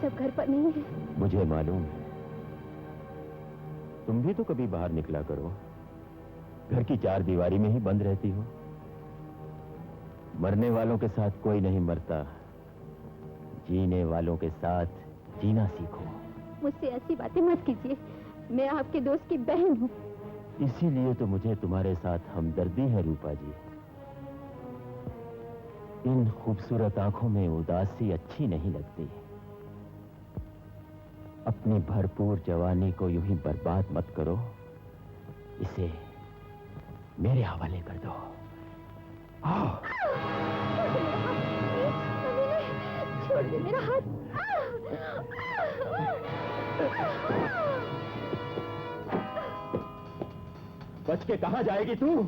सब घर पर नहीं है। मुझे मालूम है। तुम भी तो कभी बाहर निकला करो। घर की चार दीवारी में ही बंद रहती हो। मरने वालों के साथ कोई नहीं मरता, जीने वालों के साथ जीना सीखो। मुझसे ऐसी बातें मत कीजिए, मैं आपके दोस्त की बहन हूँ। इसीलिए तो मुझे तुम्हारे साथ हमदर्दी है रूपा जी। इन खूबसूरत आंखों में उदासी अच्छी नहीं लगती। अपनी भरपूर जवानी को यूं ही बर्बाद मत करो, इसे मेरे हवाले कर दो। छोड़ दे मेरा हाथ। बच के कहां जाएगी तू?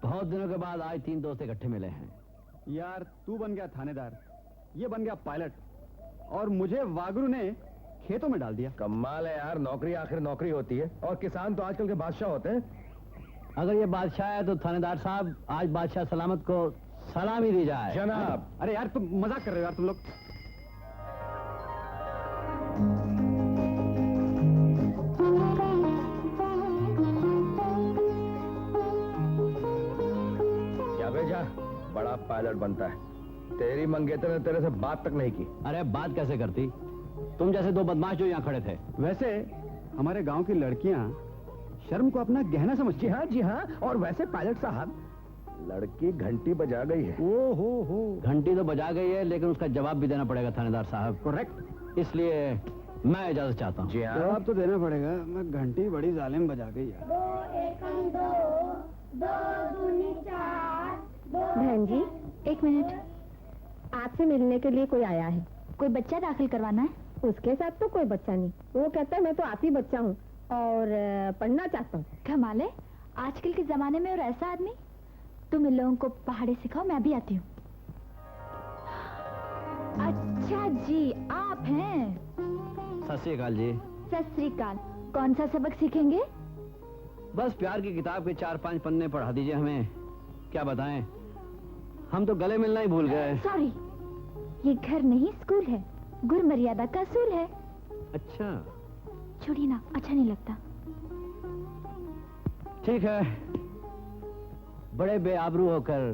बहुत दिनों के बाद आज तीन दोस्त इकट्ठे मिले हैं। यार तू बन गया थानेदार, ये बन गया पायलट, और मुझे वागरू ने खेतों में डाल दिया। कमाल है यार, नौकरी आखिर नौकरी होती है, और किसान तो आजकल के बादशाह होते हैं। अगर ये बादशाह है तो थानेदार साहब आज बादशाह सलामत को सलामी दी जाए। जनाब। अरे यार तुम मजाक कर रहे हो यार तुम लोग। क्या भेजा? बड़ा पायलट बनता है। तेरी मंगेतर ने तेरे से बात तक नहीं की। अरे बात कैसे करती? तुम जैसे दो बदमाश जो यहाँ खड़े थे। वैसे हमारे गांव की लड़कियां शर्म को अपना गहना समझती हैं। जी हाँ, और वैसे पायलट साहब, लड़की घंटी बजा गई है। ओ हो, घंटी तो बजा गई है, लेकिन उसका जवाब भी देना पड़ेगा थानेदार साहब। करेक्ट। इसलिए मैं इजाजत चाहता हूँ। जी हाँ, जवाब तो देना पड़ेगा। मैं घंटी बड़ी जालिम बजा गई यार। बहन जी, एक मिनट, आपसे मिलने के लिए कोई आया है। कोई बच्चा दाखिल करवाना है? उसके साथ तो कोई बच्चा नहीं, वो कहता है मैं तो आप ही बच्चा हूँ और पढ़ना चाहता हूँ। कमाल है, आजकल के जमाने में और ऐसा आदमी। तुम इन लोगों को पहाड़ी सिखाओ, मैं भी आती हूँ। अच्छा जी, आप हैं? सत श्री अकाल जी। सत श्री अकाल। कौन सा सबक सीखेंगे? बस प्यार की किताब के 4-5 पन्ने पढ़ा दीजिए हमें। क्या बताएं, हम तो गले मिलना ही भूल गए। सॉरी, ये घर नहीं स्कूल है, गुरु मर्यादा का असूल है। अच्छा, छोड़िए ना, अच्छा नहीं लगता। ठीक है। बड़े बेआबरू होकर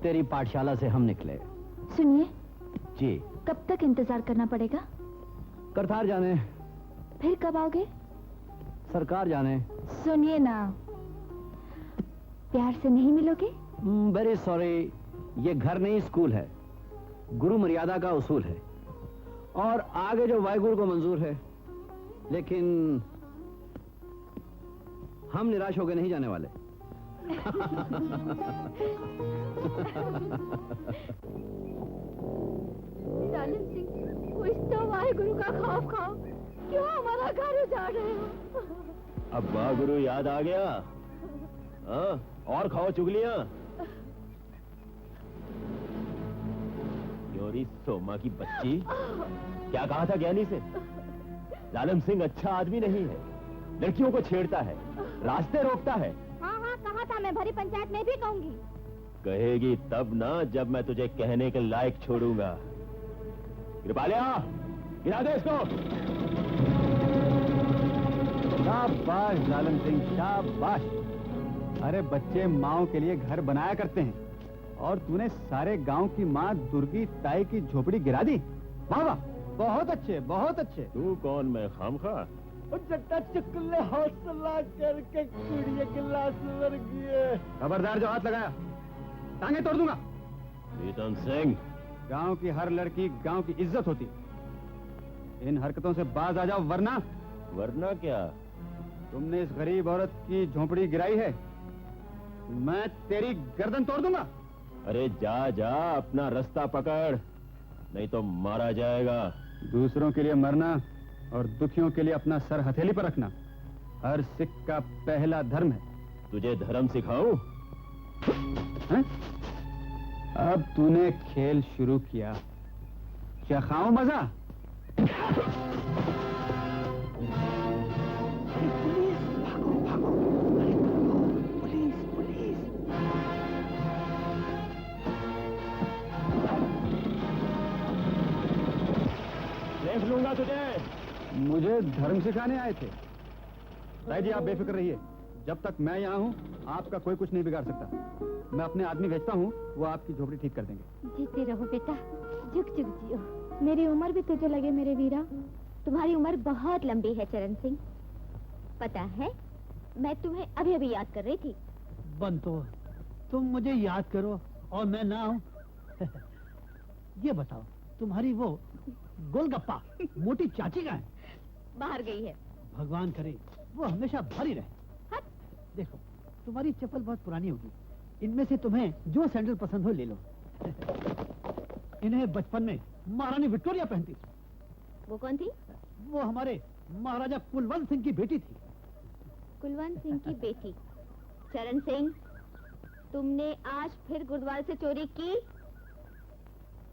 तेरी पाठशाला से हम निकले। सुनिए जी। कब तक इंतजार करना पड़ेगा? करतार जाने। फिर कब आओगे? सरकार जाने। सुनिए ना, प्यार से नहीं मिलोगे? वेरी सॉरी, ये घर नहीं स्कूल है, गुरु मर्यादा का उसूल है, और आगे जो वाहिगुरु को मंजूर है। लेकिन हम निराश होकर नहीं जाने वाले। जालिम सिंह, कुछ तो वाहिगुरु का खौफ खाओ, क्यों हमारा घर उजाड़ रहे हो? अब वाहिगुरु याद आ गया? हाँ, और खाओ चुगलियां। योरी सोमा की बच्ची, क्या कहा था ज्ञानी से? जालिम सिंह अच्छा आदमी नहीं है, लड़कियों को छेड़ता है, रास्ते रोकता है। हाँ हाँ कहा था, मैं भरी पंचायत में भी कहूंगी। कहेगी तब ना, जब मैं तुझे कहने के लायक छोड़ूंगा। कृपालिया, गिरा दे इसको। शाबाश जालिम सिंह, शाबाश। अरे बच्चे माओ के लिए घर बनाया करते हैं, और तूने सारे गांव की माँ दुर्गी ताई की झोपड़ी गिरा दी। वाह वाह, बहुत अच्छे, बहुत अच्छे। तू कौन, मैं खामखा? जट्टा चुकले हौसला करके कुड़िए गिलास वर्गीय। खबरदार, जो हाथ लगाया टांगे तोड़ दूंगा। प्रीतम सिंह, गांव की हर लड़की गांव की इज्जत होती। इन हरकतों से बाज आ जाओ, वरना वरना क्या? तुमने इस गरीब औरत की झोंपड़ी गिराई है, मैं तेरी गर्दन तोड़ दूंगा। अरे जा जा, अपना रास्ता पकड़, नहीं तो मारा जाएगा। दूसरों के लिए मरना और दुखियों के लिए अपना सर हथेली पर रखना हर सिख का पहला धर्म है। तुझे धर्म सिखाऊं? हैं? अब तूने खेल शुरू किया, चखाऊं मजा? देख लूंगा तुझे। मुझे धर्म सिखाने आए थे। राय जी, आप बेफिक्र रहिए, जब तक मैं यहाँ हूँ आपका कोई कुछ नहीं बिगाड़ सकता। मैं अपने आदमी भेजता हूँ, वो आपकी झोपड़ी ठीक कर देंगे। जीते रहो बेटा, जुग जुग जियो। मेरी उम्र भी तुझे लगे मेरे वीरा। तुम्हारी उम्र बहुत लंबी है चरण सिंह। पता है, मैं तुम्हें अभी अभी याद कर रही थी। बंतो, तुम मुझे याद करो और मैं ना आऊं। ये बताओ, तुम्हारी वो गोलगप्पा मोटी चाची का है? बाहर गई है। भगवान करे वो हमेशा भरी रहे। हट। देखो, तुम्हारी चप्पल बहुत पुरानी होगी, इनमें से तुम्हें जो सैंडल पसंद हो ले लो। इन्हें बचपन में महारानी विक्टोरिया पहनती थी। वो कौन थी? वो हमारे महाराजा कुलवंत सिंह की बेटी थी। कुलवंत सिंह की बेटी। चरण सिंह, तुमने आज फिर गुरुद्वारे से चोरी की?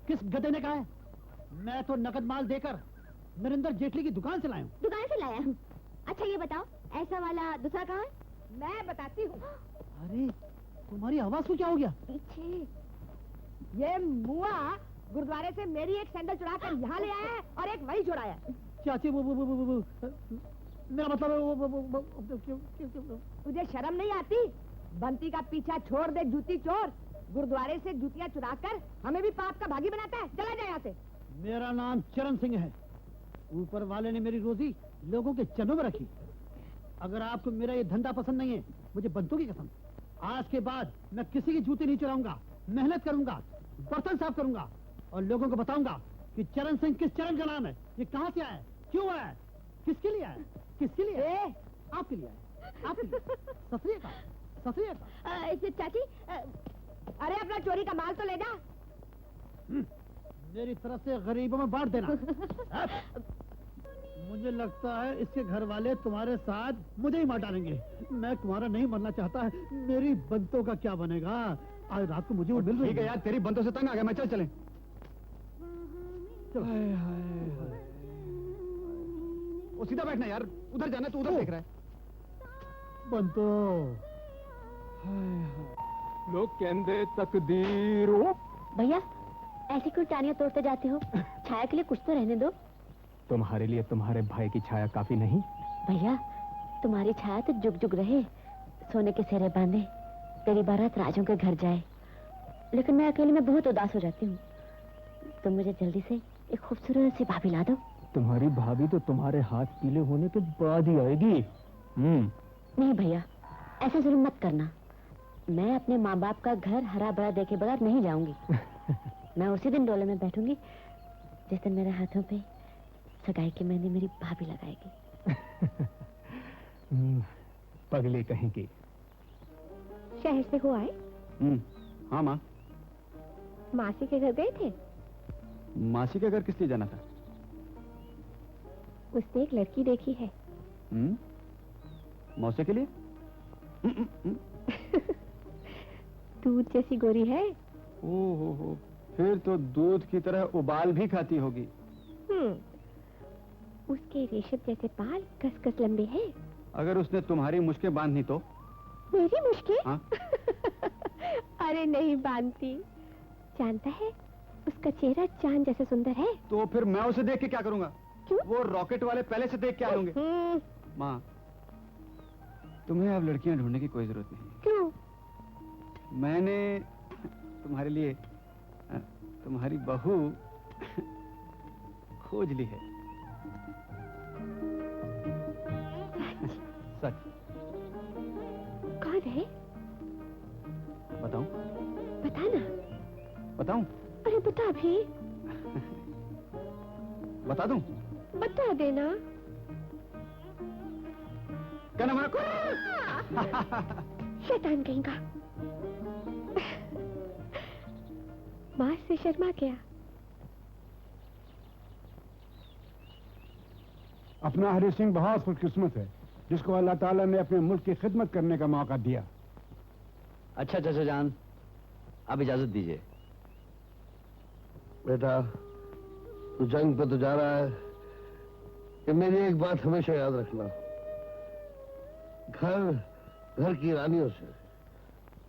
किस गधे ने कहा है? मैं तो नकद माल देकर नरेंद्र जेटली की दुकान से लाया हूँ। दुकान से लाया हूँ? अच्छा ये बताओ, ऐसा वाला दूसरा कहाँ है? मैं बताती हूँ। अरे, तुम्हारी आवाज को क्या हो गया? पीछे ये मुआ गुरुद्वारे से मेरी एक सैंडल चुरा कर यहाँ ले आया है और एक वही चुराया। चाची, वो मेरा मतलब है वो क्यों? तुझे शर्म नहीं आती? बंती का पीछा छोड़ दे जूती चोर। गुरुद्वारे से जूतियाँ चुराकर हमें भी पाप का भागी बनाता है। चला जाए यहाँ से। मेरा नाम चरण सिंह है। ऊपर वाले ने मेरी रोजी लोगों के चनों में रखी। अगर आपको मेरा ये धंधा पसंद नहीं है, मुझे बंतों की कसम, आज के बाद मैं किसी की जूती नहीं चुराऊंगा। मेहनत करूंगा, बर्तन साफ करूंगा और लोगों को बताऊंगा कि चरण सिंह किस चरण का नाम है, ये कहाँ से आया है, क्यों आया है, किसके लिए आया है, किसके लिए आया है? आपके लिए आया है, आपके लिए। सत श्री अकाल, सत श्री अकाल। चाची, अरे अपना चोरी का माल तो ले जा। मेरी तरफ से गरीबों में बांट देना। मुझे लगता है इसके घर वाले तुम्हारे साथ मुझे ही मार डालेंगे। मैं तुम्हारा नहीं मरना चाहता है। मेरी बंतों का क्या बनेगा? आज रात को मुझे वो मिल रही ठीक है यार, तेरी बंतों से तंग आ गया मैं, चल चलें। चलो। वो सीधा बैठना यार, उधर जाना, तू उधर देख रहा है। बंतो, लोग कहते तकदीर हो। भैया, ऐसी क्यों टानियां तोड़ते जाते हो? छाया के लिए कुछ तो रहने दो। तुम्हारे लिए तुम्हारे भाई की छाया काफी नहीं? भैया, तुम्हारी छाया तो जुग जुग रहे, सोने के सेहरे बांधे, तेरी बारात राजों के घर जाए। लेकिन मैं अकेले में बहुत उदास हो जाती हूँ। तुम मुझे जल्दी से एक खूबसूरत सी भाभी ला दो। तुम्हारी भाभी तो तुम्हारे हाथ पीले होने के बाद ही आएगी। नहीं भैया, ऐसा जरूर मत करना। मैं अपने माँ बाप का घर हरा भरा देखे बगैर नहीं जाऊंगी। मैं उसी दिन डोले में बैठूंगी जिस दिन मेरे हाथों पे सगाई की मेहंदी मेरी भाभी लगाएगी। पगली कहेंगी। शहर से हो आए? हाँ माँ। मासी के घर गए थे? मासी के घर किस लिए जाना था? उसने एक लड़की देखी है। मौसे के लिए? दूध जैसी गोरी है। ओहो, फिर तो दूध की तरह उबाल भी खाती होगी। उसके रेशम जैसे बाल कस कस लंबे हैं। अगर उसने तुम्हारी मुश्कें बांधनी तो? मेरी मुश्किल? हाँ? अरे नहीं बांधती। जानता है, उसका चेहरा चांद जैसे सुंदर है। तो फिर मैं उसे देख के क्या करूंगा? क्यों? वो रॉकेट वाले पहले से देख के आए होंगे। माँ, तुम्हें अब लड़कियां ढूंढने की कोई जरूरत नहीं। क्यों? मैंने तुम्हारे लिए तुम्हारी बहू खोज ली है। सच। कौन है? बताऊं? बता ना। बताऊं? अरे बता भी, बता दूं? बता देना। क्या नाम है? शैतान कहीं का। बात से शर्मा गया। अपना हरि सिंह बहुत खुशकिस्मत है जिसको अल्लाह ताला ने अपने मुल्क की खिदमत करने का मौका दिया। अच्छा चाचा जान, आप इजाजत दीजिए। बेटा, तू जंग पे तो जा रहा है, कि मेरी एक बात हमेशा याद रखना, घर की रानियों से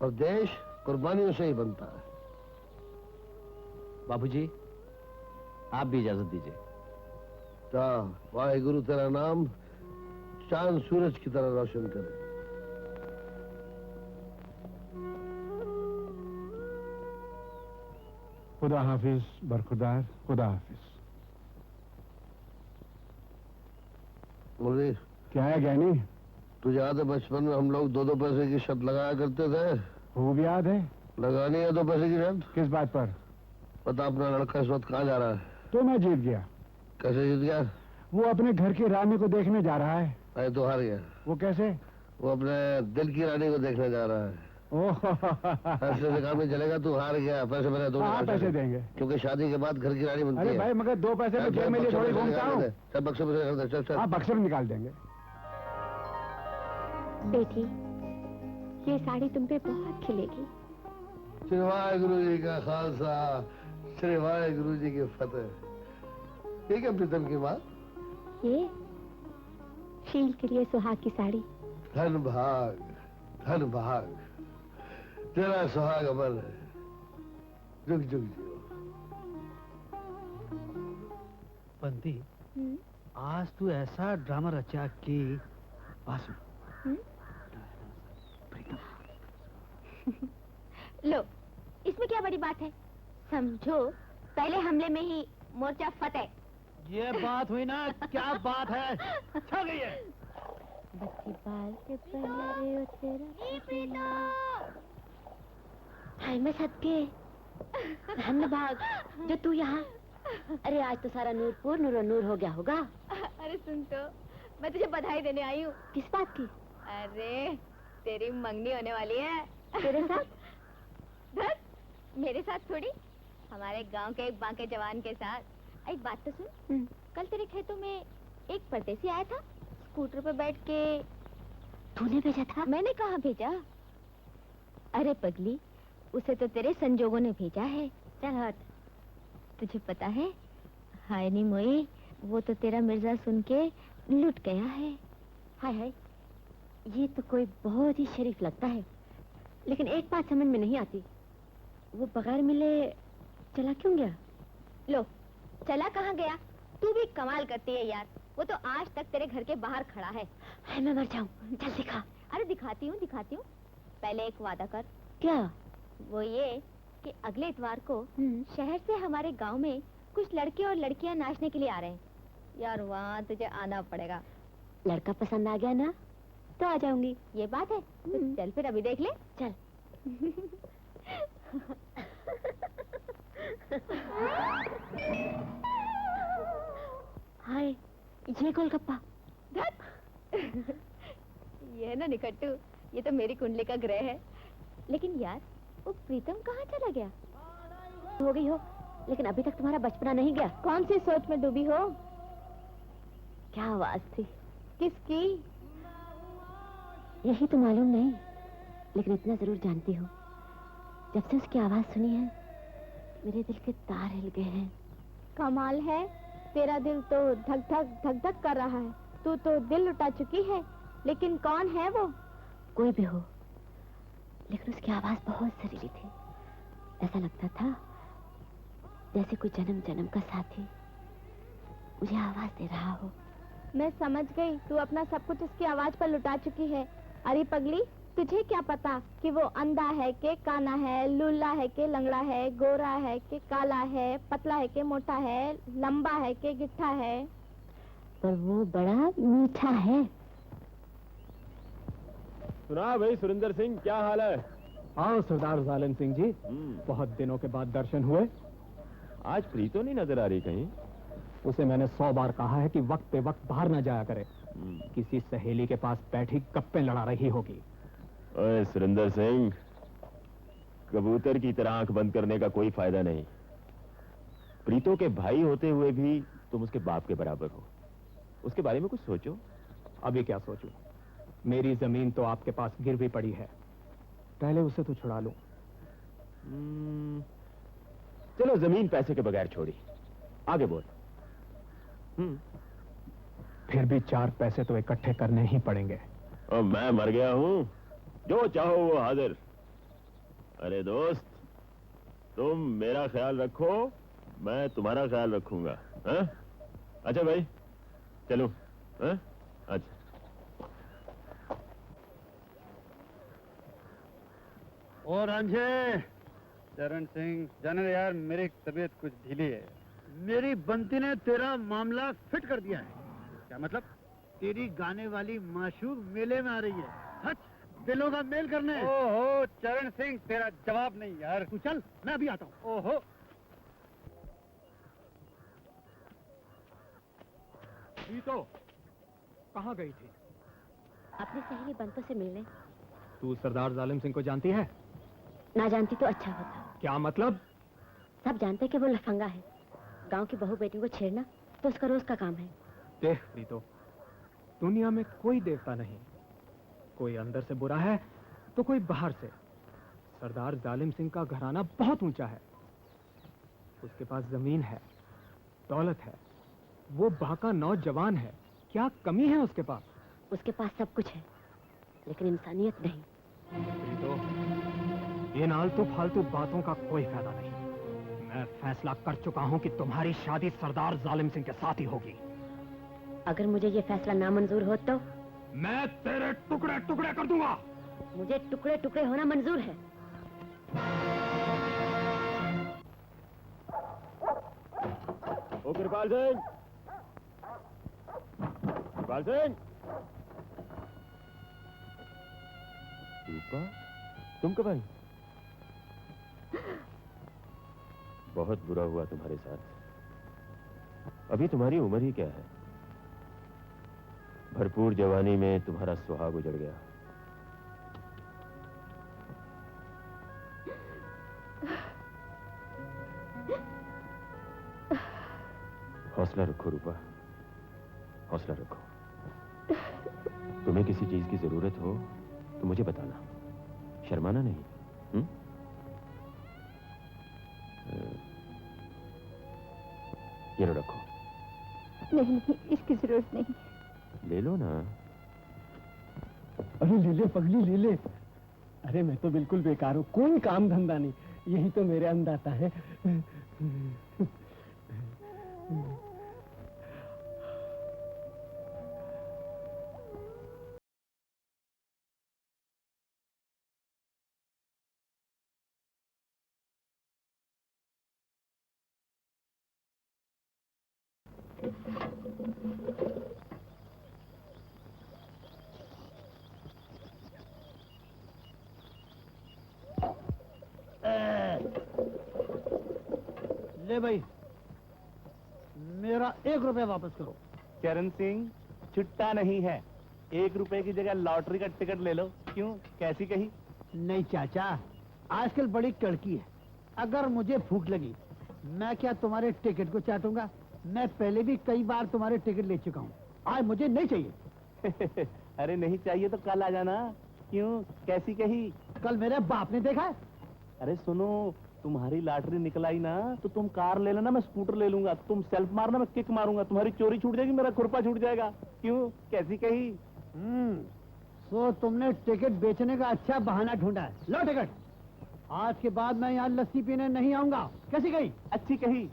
और देश कुर्बानियों से ही बनता है। बाबूजी, आप भी इजाजत दीजिए। वाहे गुरु तेरा नाम चांद सूरज की तरह रोशन करे। खुदा हाफिज बरखुदार, खुदा हाफिज। मुरली, क्या है ज्ञानी? तुझे याद है बचपन में हम लोग 2-2 पैसे की शर्त लगाया करते थे? खूब याद है। लगानी है 2 पैसे की शर्त? किस बात पर? पता अपना लड़का इस वक्त कहाँ जा रहा है? तो मैं जीत गया। कैसे जीत गया? वो अपने घर की रानी को देखने जा रहा है। अरे तो हार गया। वो कैसे? वो अपने दिल की रानी को देखने जा रहा है। ओह पैसे से काम नहीं चलेगा, तू हार गया। पैसे मेरे दो। हाँ, पैसे देंगे। क्योंकि शादी के बाद घर की रानी बनती है। अरे भाई, मगर 2 पैसे में जेब में लिए थोड़ी घूमता हूँ। सब बक्से में से चल चल। हाँ, बक्से में निकाल देंगे। बेटी, ये साड़ी तुम पे बहुत खिलेगी। श्री वाहेगुरु जी का खालसा, श्री वाहेगुरु जी की फतेह। ठीक है प्रीतम की माँ, ये शील के लिए सुहाग की साड़ी। धन भाग, धन भाग, तेरा सुहाग अमर है, जुग जुग जियो। बंती, आज तू ऐसा ड्रामा रचा कि बस लो, इसमें क्या बड़ी बात है? समझो पहले हमले में ही मोर्चा फतेह। ये बात हुई ना, क्या बात है? छा गई है। बच्ची बाल के पहले तेरा हाय मैं सबके धन भाग जो तू यहाँ। अरे आज तो सारा नूरपुर नूर नूर हो गया होगा। अरे सुन तो, मैं तुझे बधाई देने आई हूँ। किस बात की? अरे तेरी मंगनी होने वाली है। तेरे साथ? धत, मेरे साथ थोड़ी, हमारे गांव के एक बांके जवान के साथ। एक बात तो सुन, कल तेरे खेतों में एक परदेसी आया था, स्कूटर पर बैठ के। तूने भेजा था? मैंने कहाँ भेजा? अरे पगली, उसे तो तेरे संजोगों ने भेजा है। चल हट। तुझे पता है, हाय नी मोई, वो तो तेरा मिर्जा सुन के लुट गया है। हाय हाय, ये तो कोई बहुत ही शरीफ लगता है, लेकिन एक बात समझ में नहीं आती, वो बगैर मिले चला क्यों गया? लो, चला कहाँ गया? तू भी कमाल करती है यार, वो तो आज तक तेरे घर के बाहर खड़ा है। हाय मैं मर जाऊं, चल दिखा। अरे दिखाती हूँ। पहले एक वादा कर। क्या? वो ये कि अगले इतवार को शहर से हमारे गांव में कुछ लड़के और लड़कियां नाचने के लिए आ रहे हैं यार, वहाँ तुझे आना पड़ेगा। लड़का पसंद आ गया ना तो आ जाऊंगी। ये बात है? तो चल फिर अभी देख ले। चल। हाय, ये गोलगप्पा। ये ना निकट्टू, ये तो मेरी कुंडली का ग्रह है। लेकिन यार, वो प्रीतम कहाँ चला गया? हो गई हो, लेकिन अभी तक तुम्हारा बचपना नहीं गया। कौन सी सोच में डूबी हो? क्या आवाज थी? किसकी? यही तो मालूम नहीं, लेकिन इतना जरूर जानती हो, जब से उसकी आवाज सुनी है मेरे दिल के तार हिल गए हैं। कमाल है, तेरा दिल तो धक धक कर रहा है। तू तो दिल लुटा चुकी है, लेकिन कौन है वो? कोई भी हो, लेकिन उसकी आवाज बहुत सरीली थी। ऐसा लगता था जैसे कोई जन्म जन्म का साथी मुझे आवाज दे रहा हो। मैं समझ गई, तू अपना सब कुछ उसकी आवाज पर लुटा चुकी है। अरे पगली, तुझे क्या पता कि वो अंधा है कि काना है, लूला है कि लंगड़ा है, गोरा है कि काला है, पतला है कि मोटा है, लंबा है कि गिट्ठा है। पर वो बड़ा मीठा है। सुना भाई सुरेंद्र सिंह, क्या हाल है? आओ सरदार जालिम सिंह जी, बहुत दिनों के बाद दर्शन हुए। आज प्रीतो नहीं नजर आ रही कहीं? उसे मैंने 100 बार कहा है कि वक्त पे वक्त बाहर ना जाया करे। किसी सहेली के पास बैठी गप्पे लड़ा रही होगी। ओए सुरेंद्र सिंह, कबूतर की तरह आंख बंद करने का कोई फायदा नहीं। प्रीतो के भाई होते हुए भी तुम उसके बाप के बराबर हो। उसके बारे में कुछ सोचो। अभी क्या सोचूं? मेरी जमीन तो आपके पास गिरवी पड़ी है, पहले उसे तो छुड़ा लूं। चलो जमीन पैसे के बगैर छोड़ी, आगे बोल। फिर भी 4 पैसे तो इकट्ठे करने ही पड़ेंगे। और मैं मर गया हूं, जो चाहो वो हाजिर। अरे दोस्त, तुम मेरा ख्याल रखो, मैं तुम्हारा ख्याल रखूंगा। हाँ? अच्छा भाई, चलो। हाँ? अच्छा। और अंजे, चरण सिंह, जाने यार मेरी तबीयत कुछ ढीली है। मेरी बंती ने तेरा मामला फिट कर दिया है। क्या मतलब? तेरी गाने वाली माशूक मेले में आ रही है। सच, दिलों का मेल करने। ओहो चरण सिंह, तेरा जवाब नहीं यार। तू चल, मैं अभी आता हूँ। ओहो, प्रीतो कहाँ गई थी? अपनी सहेली बंतों से मिलने। तू सरदार जालिम सिंह को जानती है? ना जानती तो अच्छा होता। क्या मतलब? सब जानते कि वो लफंगा है। गांव की बहू बेटी को छेड़ना तो उसका रोज का काम है। देख प्रीतो, दुनिया में कोई देवता नहीं, कोई अंदर से बुरा है तो कोई बाहर से। सरदार जालिम सिंह का घराना बहुत ऊंचा है। उसके पास जमीन है, दौलत है, वो बाका नौजवान है। क्या कमी है उसके पास? उसके पास सब कुछ है, लेकिन इंसानियत नहीं। प्रीतो, इन आलतू फालतू बातों का कोई फायदा नहीं। मैं फैसला कर चुका हूं कि तुम्हारी शादी सरदार जालिम सिंह के साथ ही होगी। अगर मुझे ये फैसला नामंजूर हो तो मैं तेरे टुकड़े टुकड़े कर दूंगा। मुझे टुकड़े टुकड़े होना मंजूर है। ओ कृपाल सिंह, कृपाल सिंह। रूपा, तुम कब आई? बहुत बुरा हुआ तुम्हारे साथ। अभी तुम्हारी उम्र ही क्या है? भरपूर जवानी में तुम्हारा सुहाग उजड़ गया। हौसला रखो रूपा, हौसला रखो। तुम्हें किसी चीज की जरूरत हो तो मुझे बताना, शर्माना नहीं। ये लो रखो। नहीं, इसकी जरूरत नहीं। ले लो ना। अरे ले ले पगली, ले ले। अरे मैं तो बिल्कुल बेकार हूँ, कोई काम धंधा नहीं, यही तो मेरे अंदाता है। ले भाई, मेरा 1 रुपया वापस करो। चरण सिंह, छुट्टा नहीं है। 1 रुपए की जगह लॉटरी का टिकट ले लो। क्यों, कैसी कही? नहीं चाचा, आजकल बड़ी कड़की है। अगर मुझे भूख लगी, मैं क्या तुम्हारे टिकट को चाटूंगा? मैं पहले भी कई बार तुम्हारे टिकट ले चुका हूँ, आज मुझे नहीं चाहिए। अरे नहीं चाहिए तो कल आ जाना। क्यों, कैसी कही? कल मेरे बाप ने देखा है। अरे सुनो, तुम्हारी लॉटरी निकल आई ना तो तुम कार ले लेना, मैं स्कूटर ले लूंगा। तुम सेल्फ मारना, मैं किक मारूंगा। तुम्हारी चोरी छूट जाएगी, मेरा खुरपा छूट जाएगा। क्यों, कैसी कही? तो तुमने टिकट बेचने का अच्छा बहाना ढूंढा है। लो टिकट, आज के बाद मैं यहाँ लस्सी पीने नहीं आऊंगा। कैसी कही? अच्छी कही।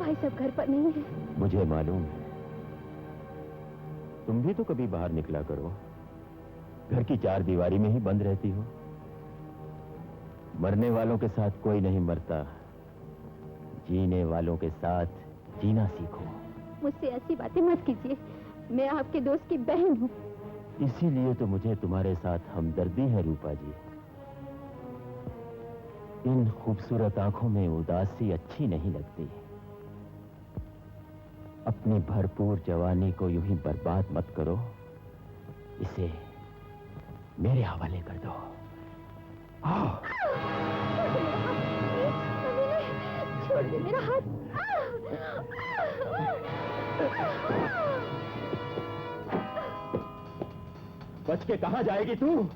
भाई सब घर पर नहीं है। मुझे मालूम है। तुम भी तो कभी बाहर निकला करो, घर की चार दीवारी में ही बंद रहती हो। मरने वालों के साथ कोई नहीं मरता, जीने वालों के साथ जीना सीखो। मुझसे ऐसी बातें मत कीजिए, मैं आपके दोस्त की बहन हूँ। इसीलिए तो मुझे तुम्हारे साथ हमदर्दी है रूपा जी। इन खूबसूरत आंखों में उदासी अच्छी नहीं लगती। अपनी भरपूर जवानी को यूं ही बर्बाद मत करो, इसे मेरे हवाले कर दो। आओ। छोड़ दे मेरा हाथ। बच के कहां जाएगी तू?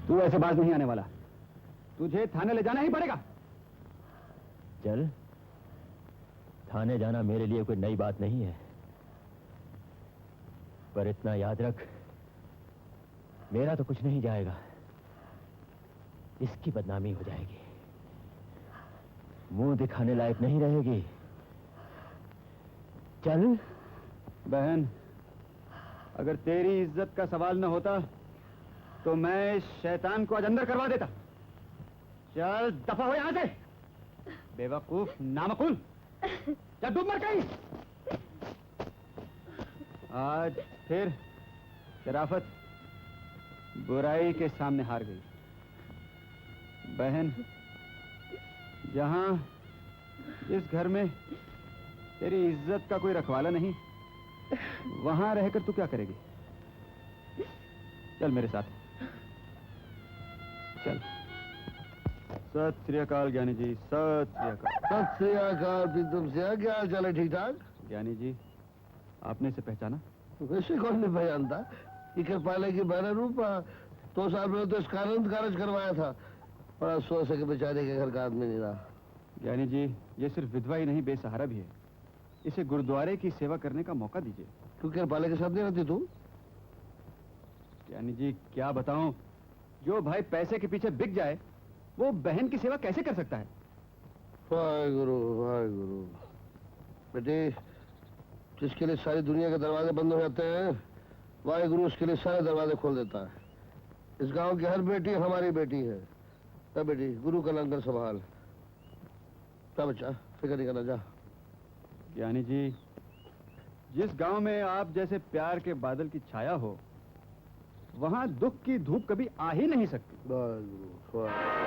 तू ऐसे बाज नहीं आने वाला, तुझे थाने ले जाना ही पड़ेगा। चल, थाने जाना मेरे लिए कोई नई बात नहीं है, पर इतना याद रख, मेरा तो कुछ नहीं जाएगा, इसकी बदनामी हो जाएगी, मुंह दिखाने लायक नहीं रहेगी। चल। बहन, अगर तेरी इज्जत का सवाल न होता तो मैं इस शैतान को आज अंदर करवा देता। चल दफा हो यहां से, बेवकूफ नामकुल। चल डूब मर गई। आज फिर शराफत बुराई के सामने हार गई। बहन, जहां इस घर में तेरी इज्जत का कोई रखवाला नहीं, वहां रहकर तू क्या करेगी? चल मेरे साथ, चल। सत श्री अकाल ज्ञानी जी, सत श्री अकाल। सत श्री अकाल प्रीतम सिंह, क्या हाल चाल है? ठीक ठाक? ज्ञानी जी, आपने इसे पहचाना? वैसे कौन नहीं पहचानता, ये कृपाले की बहन रूपा। 2 साल में तो इसका अनंत कारज करवाया था, और अफसोस है कि बेचारे के घर का आदमी नहीं रहा। ज्ञानी जी, ये सिर्फ विधवा ही नहीं, बेसहारा भी है। इसे गुरुद्वारे की सेवा करने का मौका दीजिए। क्यों कृपाले के साथ नहीं रहती तू? ज्ञानी जी, क्या बताऊं, जो भाई पैसे के पीछे बिक जाए, वो बहन की सेवा कैसे कर सकता है? वाहेगुरु वाहेगुरु। बेटे, जिसके लिए सारी दुनिया के दरवाजे बंद हो जाते हैं, वाहेगुरु उसके लिए सारे दरवाजे खोल देता है। इस गांव की हर बेटी हमारी बेटी है। क्या बेटी, गुरु का लंगर संभाल। क्या बच्चा, फिक्र नहीं करना, जा। ज्ञानी जी, जिस गांव में आप जैसे प्यार के बादल की छाया हो, वहां दुख की धूप कभी आ ही नहीं सकती। वाहेगुरु वाहेगुरु।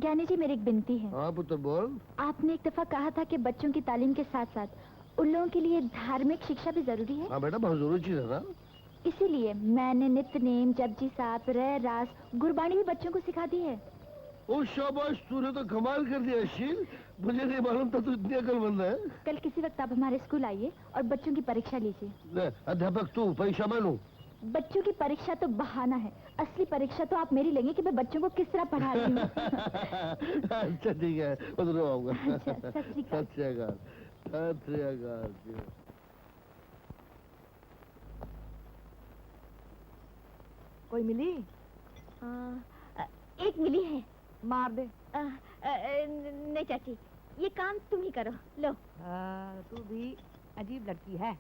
ज्ञानी जी, मेरी एक विनती है। हाँ पुत्र बोल। आपने एक दफा कहा था कि बच्चों की तालीम के साथ साथ उन लोगों के लिए धार्मिक शिक्षा भी जरूरी है। हाँ बेटा, बहुत जरूरी चीज है ना। इसीलिए मैंने नित्य नेम, जपजी साहब, रे रास, गुरबाणी भी बच्चों को सिखा दी है। ओ शाबाश, तूने तो कमाल कर दिया शील। मुझे नहीं मालूम था तू इतनी अकलमंद है। कल किसी वक्त आप हमारे स्कूल आइए और बच्चों की परीक्षा लीजिए। ले, अध्यापक तू, परीक्षा मैं लूं? बच्चों की परीक्षा तो बहाना है, असली परीक्षा तो आप मेरी लेंगे कि मैं बच्चों को किस तरह पढ़ा रही हूँ। अच्छा ठीक है, मैं जरूर आऊंगा। अच्छा, सत श्री अकाल। सत श्री अकाल। सत श्री अकाल। कोई मिली? एक मिली है। मार दे। नहीं चाची, ये काम तुम ही करो। लो। तू भी अजीब लड़की है।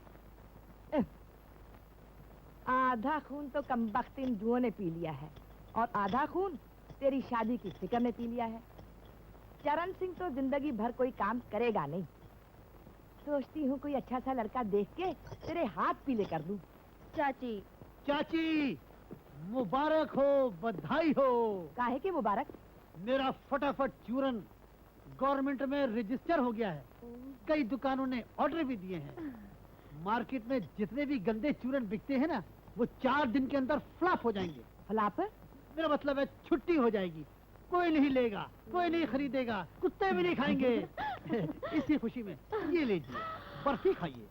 आधा खून तो कमबख्तिन जुओं ने पी लिया है और आधा खून तेरी शादी की फिक्र ने पी लिया है। चरण सिंह तो जिंदगी भर कोई काम करेगा नहीं। सोचती हूँ कोई अच्छा सा लड़का देख के तेरे हाथ पीले कर दूं। चाची। चाची, मुबारक हो, बधाई हो। काहे के मुबारक? मेरा फटाफट चूरन गवर्नमेंट में रजिस्टर हो गया है। कई दुकानों ने ऑर्डर भी दिए हैं। मार्केट में जितने भी गंदे चूरन बिकते हैं ना, वो 4 दिन के अंदर फ्लॉप हो जाएंगे। फ्लॉप? मेरा मतलब है छुट्टी हो जाएगी। कोई नहीं लेगा, कोई नहीं खरीदेगा, कुत्ते भी नहीं खाएंगे। इसी खुशी में ये लीजिए, बर्फी खाइए।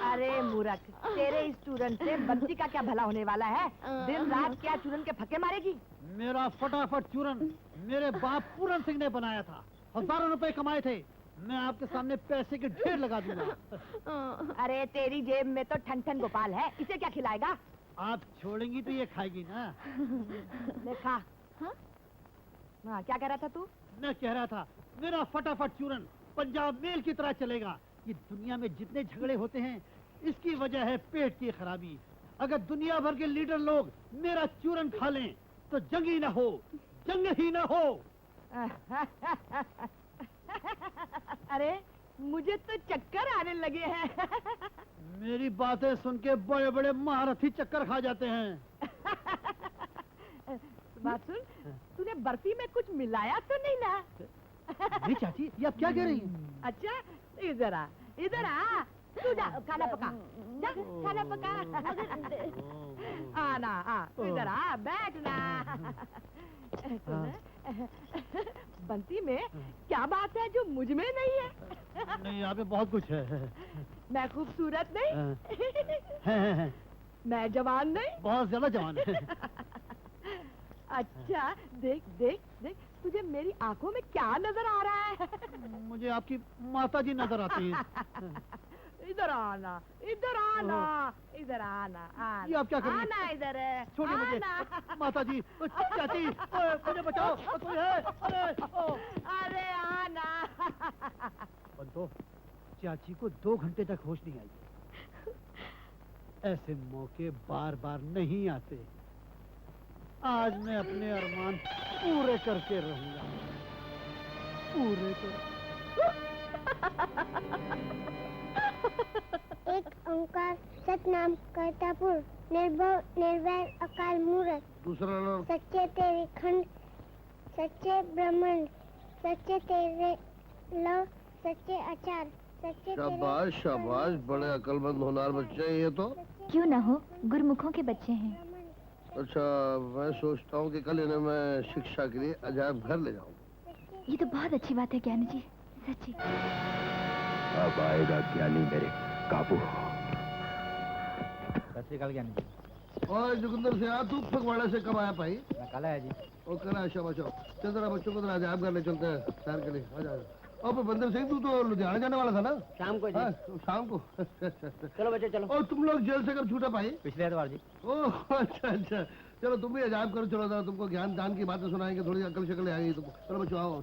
अरे मूर्ख, तेरे इस चूरन से बच्ची का क्या भला होने वाला है? दिन रात क्या चूरन के फक्के मारेगी? मेरा फटाफट चूरन मेरे बाप पूरन सिंह ने बनाया था। हजारों रुपए कमाए थे। मैं आपके सामने पैसे के ढेर लगा दूंगा। अरे तेरी जेब में तो ठन ठन गोपाल है, इसे क्या खिलाएगा? आप छोड़ेंगी तो ये खाएगी ना। देखा? हाँ, क्या कह रहा था तू? मैं कह रहा था, मेरा फटाफट चूरन पंजाब मेल की तरह चलेगा। ये दुनिया में जितने झगड़े होते हैं, इसकी वजह है पेट की खराबी। अगर दुनिया भर के लीडर लोग मेरा चूरन खा लें, तो जंग ही ना हो, जंग ही ना हो। अरे मुझे तो चक्कर आने लगे हैं। मेरी बातें सुन के बड़े बड़े महारथी चक्कर खा जाते हैं। बात सुन, तूने बर्फी में कुछ मिलाया तो नहीं ना? नहीं चाची, ये आप क्या कह रही हैं? अच्छा, इधर आ, इधर आ। तू जा खाना पका, जा खाना पका। आना, इधर आ, बैठना। बंसी में क्या बात है जो मुझ में नहीं है? नहीं, यहाँ पे बहुत कुछ है। मैं खूबसूरत नहीं? है। मैं जवान नहीं? बहुत ज्यादा जवान है। अच्छा, देख देख देख, तुझे मेरी आंखों में क्या नजर आ रहा है? मुझे आपकी माता जी नजर आती हैं। इधर आना, इधर आना, इधर आना, आना। ये आप क्या कर रही हैं? आना इधर। छोड़िए मुझे। आना। माता जी, चाची, मुझे बचाओ। कोई है? अरे आना। बंतो, चाची को 2 घंटे तक होश नहीं आई। ऐसे मौके बार बार नहीं आते। आज मैं अपने अरमान पूरे करके रहूंगा, पूरे कर। एक ओंकार सतनाम करतापुर निर्भव निर्वैर अकाल मूरत। दूसरा नाम? सच्चे तेरे खंड, सच्चे ब्राह्मण, सच्चे तेरे लव, सच्चे आचार, सच्चे शाबाश शाबाश, बड़े अकलमंद होनहार बच्चे हैं ये तो। क्यों न हो, गुरुमुखों के बच्चे हैं। अच्छा, मैं सोचता हूँ कि कल इन्हें मैं शिक्षा के लिए अजायब घर ले जाऊँ। ये तो बहुत अच्छी बात है ज्ञानी जी, सच्ची। अब आएगा ज्ञानी मेरे काबू। सत श्री अकाल ज्ञानी जी। और जोगिंदर से तू फगवाड़ा से कब आया भाई? मैं कल आया जी। और कल आया, शाबाश। चल जरा बच्चों को अजायब घर ले चलते हैं सैर के लिए। आ जाओ। और बंदर सिंह, तू तो लुधियाना जाने वाला था ना? शाम को जी। हाँ, शाम को। चलो बच्चे चलो। और तुम लोग जेल से कब छूटा भाई? पिछले एतवार जी। ओह अच्छा अच्छा, चलो तुम भी अजायब करो। चलो जरा तुमको ज्ञान दान की बातें सुनाएंगे, थोड़ी अकल शक्ल आएगी तुमको। चलो बच्चों आओ।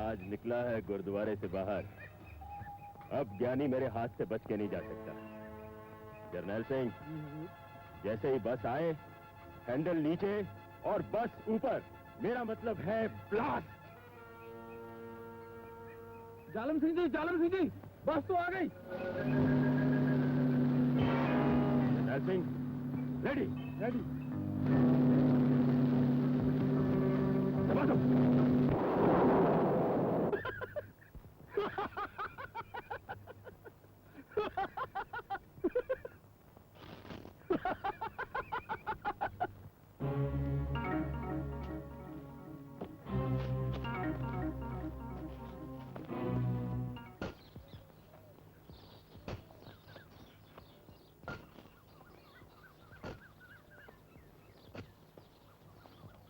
आज निकला है गुरुद्वारे से बाहर। अब ज्ञानी मेरे हाथ से बच के नहीं जा सकता। जर्नैल सिंह, जैसे ही बस आए, हैंडल नीचे और बस ऊपर। मेरा मतलब है ब्लास्ट। जालम सिंह जी, बस तो आ गई। जर्नैल सिंह, रेडी। दबा दो।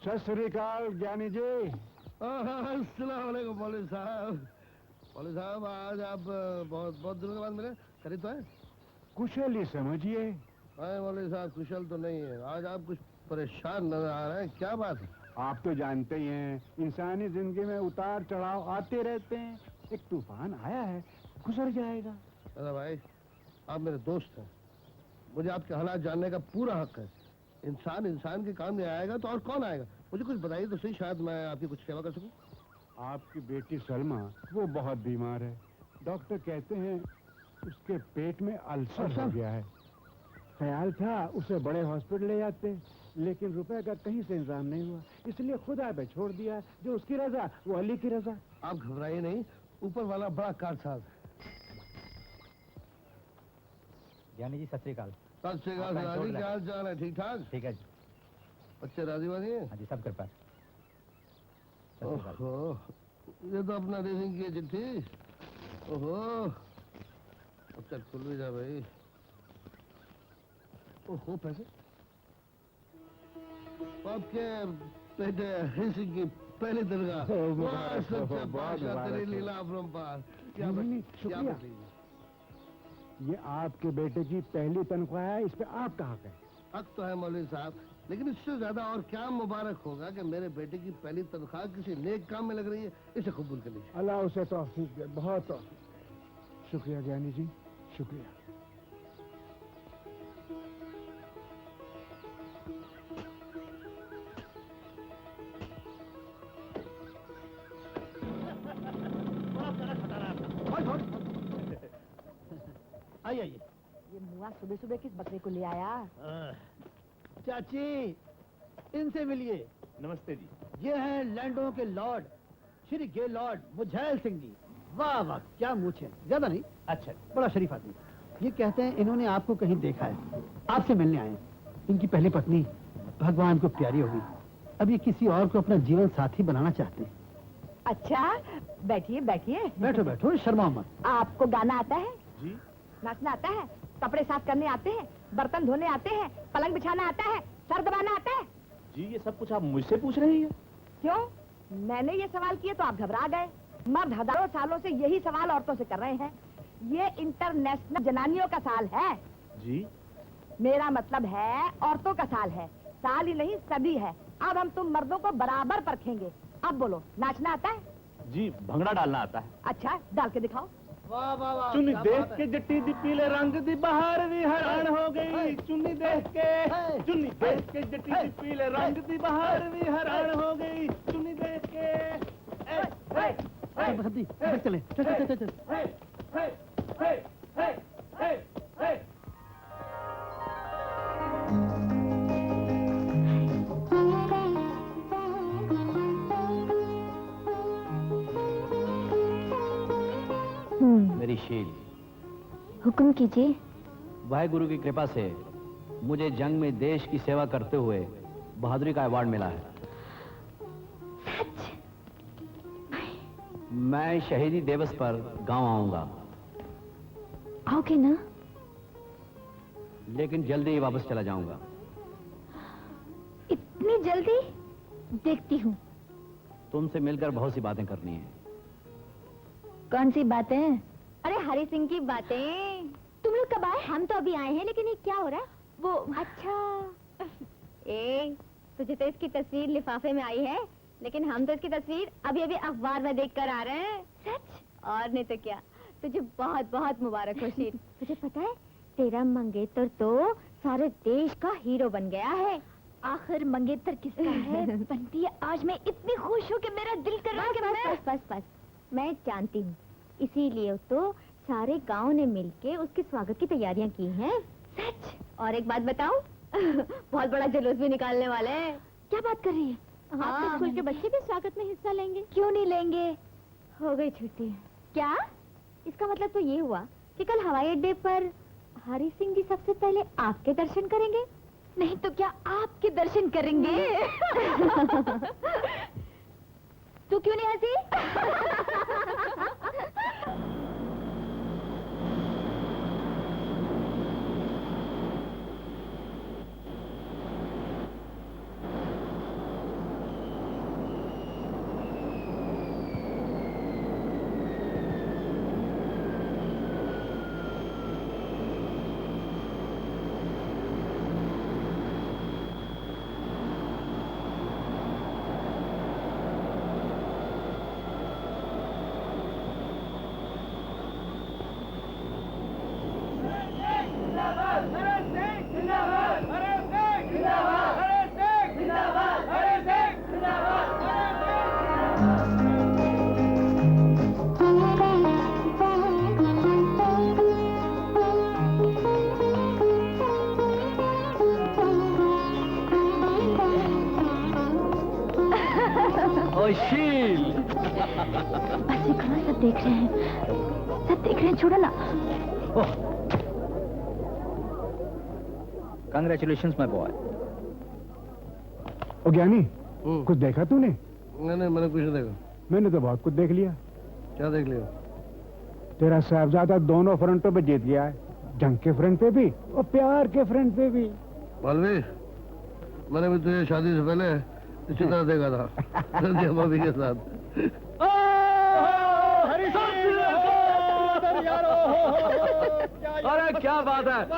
सत श्री अकाल ज्ञानी जी। अस्सलाम वालेकुम मौलवी साहब। मौलवी साहब, आज आप बहुत दिनों के बाद मिले। खरीद तो है? कुशल ही समझिए। अरे मौलवी साहब, कुशल तो नहीं है। आज आप कुछ परेशान नजर आ रहे हैं, क्या बात है? आप तो जानते ही हैं, इंसानी जिंदगी में उतार चढ़ाव आते रहते हैं। एक तूफान आया है, गुजर जाएगा। अरे भाई, आप मेरे दोस्त हैं, मुझे आपके हालात जानने का पूरा हक है। इंसान के काम में आएगा तो और कौन आएगा? मुझे कुछ बताइए तो सही, शायद मैं आपकी कुछ सेवा कर सकूं। आपकी बेटी सलमा, वो बहुत बीमार है। डॉक्टर कहते हैं उसके पेट में अल्सर हो गया है। ख्याल था उसे बड़े हॉस्पिटल ले जाते, लेकिन रुपए का कहीं से इंतजाम नहीं हुआ, इसलिए खुदा पे छोड़ दिया। जो उसकी रजा वो अली की रजा। आप घबराइए नहीं, ऊपर वाला बड़ा कारसाज। ज्ञानी जी सत श्री अकाल। सत श्री अकाल राजी, क्या हाल चाल है? ठीक ठाक? ठीक है जी। बच्चे राजी वाजी हैं? हाँ जी, सब कृपा। ओहो, ये तो अपना रेसिंग की चिट्ठी। ओहो, अब तक खुल भी जा भाई। ओहो, पैसे आपके बेटे रेसिंग की पहली तनख्वाह। वाह, सच्चा बादशाह, तेरी लीला अपरंपार। क्या शुक्रिया। ये आपके बेटे की पहली तनख्वाह है, इस पे आपका हक है। हक तो है मौलवी साहब, लेकिन इससे ज्यादा और क्या मुबारक होगा कि मेरे बेटे की पहली तनख्वाह किसी नेक काम में लग रही है। इसे कबूल कर लीजिए। अल्लाह उसे तौफीक दे, बहुत तौफीक। शुक्रिया ज्ञानी जी, शुक्रिया। आइए। ये मुआ सुबह सुबह किस बकरे को ले आया? चाची, इनसे मिलिए। नमस्ते जी। ये हैं लैंडों के लॉर्ड श्री गे लॉर्ड मुझैल सिंह जी। वाह वाह, क्या मूछ है, ज्यादा नहीं। अच्छा, बड़ा शरीफ आदमी। ये कहते हैं इन्होंने आपको कहीं देखा है, आपसे मिलने आए हैं। इनकी पहली पत्नी भगवान को प्यारी होगी, अब ये किसी और को अपना जीवन साथी बनाना चाहते हैं। अच्छा, बैठिए बैठिए। बैठो बैठो, शर्माओ मत। आपको गाना आता है? जी। नाचना आता है? कपड़े साफ करने आते हैं? बर्तन धोने आते हैं? पलंग बिछाना आता है? सर दबाना आता है? जी, ये सब कुछ आप मुझसे पूछ रही हैं? क्यों? मैंने ये सवाल किए तो आप घबरा गए। मर्द हजारों सालों से यही सवाल औरतों से कर रहे हैं। ये इंटरनेशनल जनानियों का साल है। जी। मेरा मतलब है औरतों का साल है, साल ही नहीं सदी है। अब हम तुम मर्दों को बराबर परखेंगे। अब बोलो, नाचना आता है? जी, भंगड़ा डालना आता है। अच्छा, डाल के दिखाओ। वाह वाह वाह, चुन्नी क्या देख बात के है। जट्टी दी पीले रंग दी बाहर भी हैरान हो गई। चुन्नी देख के, चुन्नी देख के जट्टी दी पीले रंग दी बाहर भी हैरान हो गई। चुन्नी देख के। चल बसंती, चले चल चल चल चल। मेरी शील, हुक्म कीजिए। वाहेगुरु की कृपा से मुझे जंग में देश की सेवा करते हुए बहादुरी का अवार्ड मिला है। मैं शहीदी दिवस पर गांव आऊंगा, आओगे ना? लेकिन जल्दी ही वापस चला जाऊंगा। इतनी जल्दी? देखती हूँ। तुमसे मिलकर बहुत सी बातें करनी है। कौन सी बातें? अरे हरि सिंह की बातें। तुम लोग कब आए? हम तो अभी आए हैं, लेकिन ये क्या हो रहा है? वो अच्छा, तुझे तो इसकी तस्वीर लिफाफे में आई है, लेकिन हम तो इसकी तस्वीर अभी अभी अखबार में देख कर आ रहे हैं। सच? और नहीं तो क्या। तुझे बहुत बहुत मुबारक हो शीर। तुझे पता है तेरा मंगेतर तो सारे देश का हीरो बन गया है। आखिर मंगेतर किसका है? बंटी आज मैं इतनी खुश हूँ कि मेरा दिल कर रहा है कि बस मैं जानती हूँ, इसीलिए तो सारे गांव ने मिलके उसके स्वागत की तैयारियां की हैं। सच? और एक बात बताऊं? बहुत बड़ा जुलूस भी निकालने वाले हैं। क्या बात कर रही है? आपके स्कूल के बच्चे भी स्वागत में हिस्सा लेंगे? क्यों नहीं लेंगे? हो गई छुट्टी। क्या? इसका मतलब तो ये हुआ कि कल हवाई अड्डे पर हरी सिंह जी सबसे पहले आपके दर्शन करेंगे? नहीं तो क्या आपके दर्शन करेंगे? तू क्यों नहीं हंसी? सब देख रहे हैं, छोड़ो ना। Congratulations, my boy. ओ ज्ञानी, कुछ देखा तूने? नहीं, मैंने कुछ नहीं देखा। मैंने तो बहुत कुछ देख लिया। क्या देख लिया? तेरा साहबजादा दोनों फ्रंटों पे जीत गया है, जंग के फ्रंट पे भी और प्यार के फ्रंट पे भी। मालवी, मैंने भी तुझे शादी से पहले इसी तरह देखा था भाभी के साथ। अरे क्या बात है! सत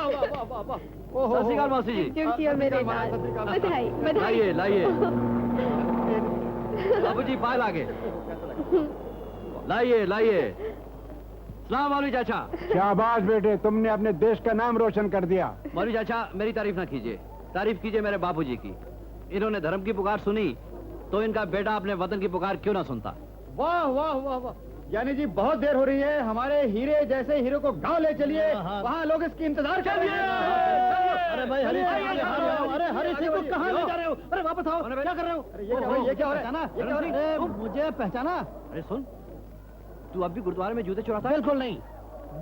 श्री अकाल मौसी जी। मेरे बधाई लाइए लाइए। बाबूजी पायल आगे लाइए लाइए। सलाम मौलवी चाचा। शाबाश बेटे, तुमने अपने देश का नाम रोशन कर दिया। मौलवी चाचा मेरी तारीफ ना कीजिए, तारीफ कीजिए मेरे बापूजी की। इन्होंने धर्म की पुकार सुनी तो इनका बेटा अपने वतन की पुकार क्यों ना सुनता। वाह वाह वाह वाह, यानी जी बहुत देर हो रही है, हमारे हीरे जैसे हीरो को गांव ले चलिए, वहाँ लोग इसकी इंतजार कर रहे हैं। अरे भाई हरी सिंह को कहाँ ले जा रहे हो? अरे वापस आओ, क्या कर रहे हो? ये क्या हो रहा है? मुझे पहचाना? अरे सुन, तू अब भी गुरुद्वारे में जूते चुराता है? बिल्कुल नहीं,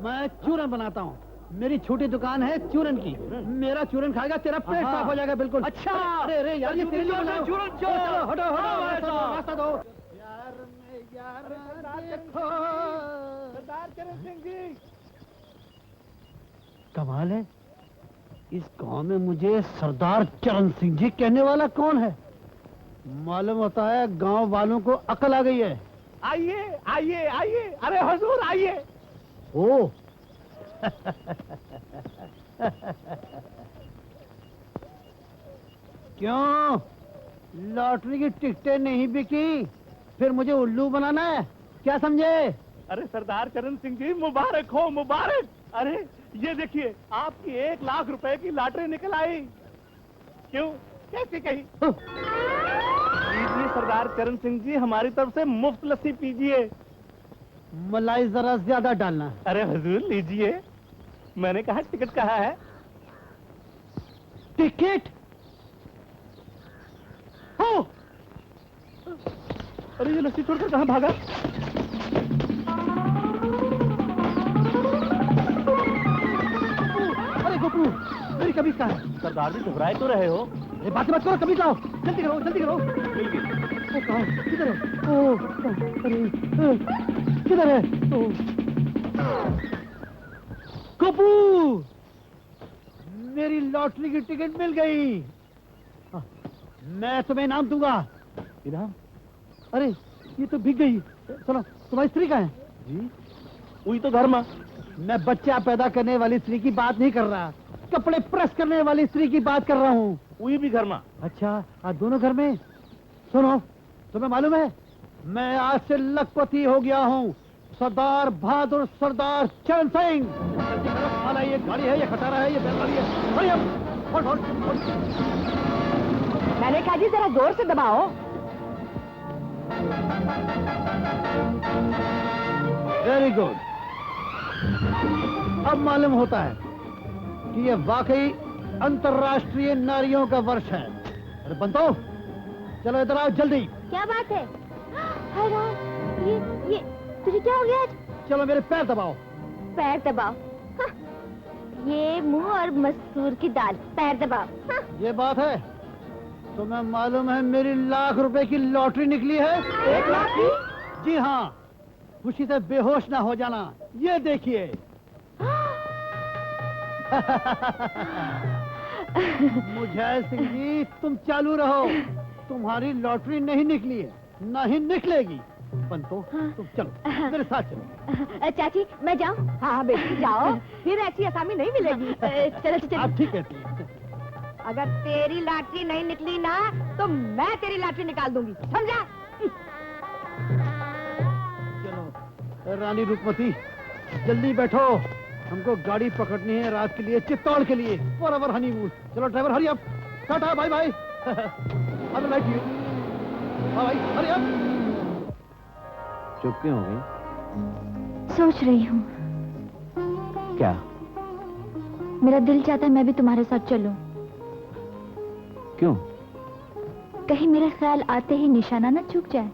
मैं चूरन बनाता हूँ। मेरी छोटी दुकान है चूरन की। मेरा चूरन खाएगा तेरा पेट साफ हो जाएगा। बिल्कुल। अच्छा। अरे यार ये तेरे लिए बना है। चूरन हटो रास्ता दो। सरदार चरण सिंह जी। कमाल है, इस गांव में मुझे सरदार चरण सिंह जी कहने वाला कौन है? मालूम होता है गांव वालों को अकल आ गई है। आइए आइए आइए, अरे हुजूर आइए। ओ क्यों लॉटरी की टिकटें नहीं बिकी? फिर मुझे उल्लू बनाना है क्या समझे? अरे सरदार चरण सिंह जी मुबारक हो, मुबारक। अरे ये देखिए, आपकी 1 लाख रुपए की लॉटरी निकल आई। क्यों, कैसे कही? लीजिए सरदार चरण सिंह जी, हमारी तरफ से मुफ्त लस्सी पीजिए। मलाई जरा ज्यादा डालना। अरे हुजूर लीजिए, मैंने कहा टिकट कहाँ है? टिकट? हो अरे ये लस्सी छोड़कर कहाँ भागा? अरे गोपू, मेरी कमीज कहाँ है? सरदार जी घबराए तो रहे हो। ये बात मत करो, कमीज लाओ। जल्दी करो जल्दी करो। वो कहाँ है? किधर है? ओ अरे किधर है? गोपू, मेरी लॉटरी की टिकट मिल गई। मैं तुम्हें इनाम दूंगा। इनाम? अरे ये तो बिक गई। चलो, तुम्हारी स्त्री कहाँ है? जी वही तो घर में। मैं बच्चा पैदा करने वाली स्त्री की बात नहीं कर रहा, कपड़े प्रेस करने वाली स्त्री की बात कर रहा हूँ। वही भी घर में। अच्छा, दोनों घर में? सुनो, तुम्हें मालूम है मैं आज से लखपति हो गया हूँ। सरदार बहादुर सरदार चरण सिंह। वाला ये गाड़ी है, ये खटारा है, ये बैलगाड़ी है। हरी अब मैंने कहा जी जरा जोर से दबाओ। Very good. अब मालूम होता है कि ये वाकई अंतर्राष्ट्रीय नारियों का वर्ष है। अरे बंतो, चलो इधर आओ जल्दी। क्या बात है? हाय राम, ये तुझे क्या हो गया आज? चलो मेरे पैर दबाओ। पैर दबाओ? हाँ, ये मुंह और मसूर की दाल। पैर दबाओ। हाँ। ये बात है। तुम्हें मालूम है मेरी लाख रुपए की लॉटरी निकली है। 1 लाख की? जी हाँ, खुशी से बेहोश ना हो जाना। ये देखिए। मुझे सिंह जी, तुम चालू रहो। तुम्हारी लॉटरी नहीं निकली है, ना ही निकलेगी। बंतो, तुम चलो मेरे साथ चलो। चाची मैं जाऊँ? हाँ बेटी जाओ, फिर ऐसी आसामी नहीं मिलेगी। चलो चलो। आप ठीक कहती हैं। अगर तेरी लॉटरी नहीं निकली ना तो मैं तेरी लॉटरी निकाल दूंगी, समझा? चलो रानी रूपमती, जल्दी बैठो। हमको गाड़ी पकड़नी है रात के लिए, चित्तौड़ के लिए, फॉरएवर हनीमून। चलो driver hurry up. Tata bye bye. अब लाइक यू। हाँ भाई हरी अप। चुप क्यों हो गई? सोच रही हूँ। क्या? मेरा दिल चाहता है मैं भी तुम्हारे साथ चलूं। क्यों? कहीं मेरा ख्याल आते ही निशाना न चूक जाए।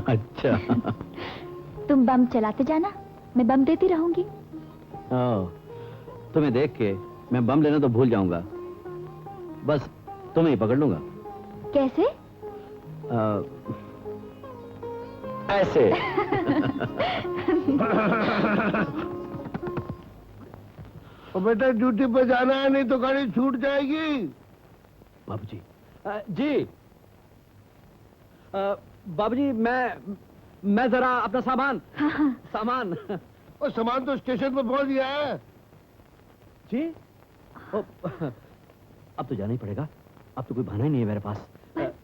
अच्छा। तुम बम चलाते जाना, मैं बम देती रहूंगी। तुम्हें देख के मैं बम लेना तो भूल जाऊंगा, बस तुम्हें ही पकड़ लूंगा। कैसे? ऐसे। बेटा ड्यूटी पे जाना है, नहीं तो गाड़ी छूट जाएगी। बाबूजी। जी बाबूजी, मैं जरा अपना सामान। हाँ। सामान। और सामान तो स्टेशन पे पहुंच गया है। जी अब तो जाना ही पड़ेगा, अब तो कोई बहाना ही नहीं है मेरे पास।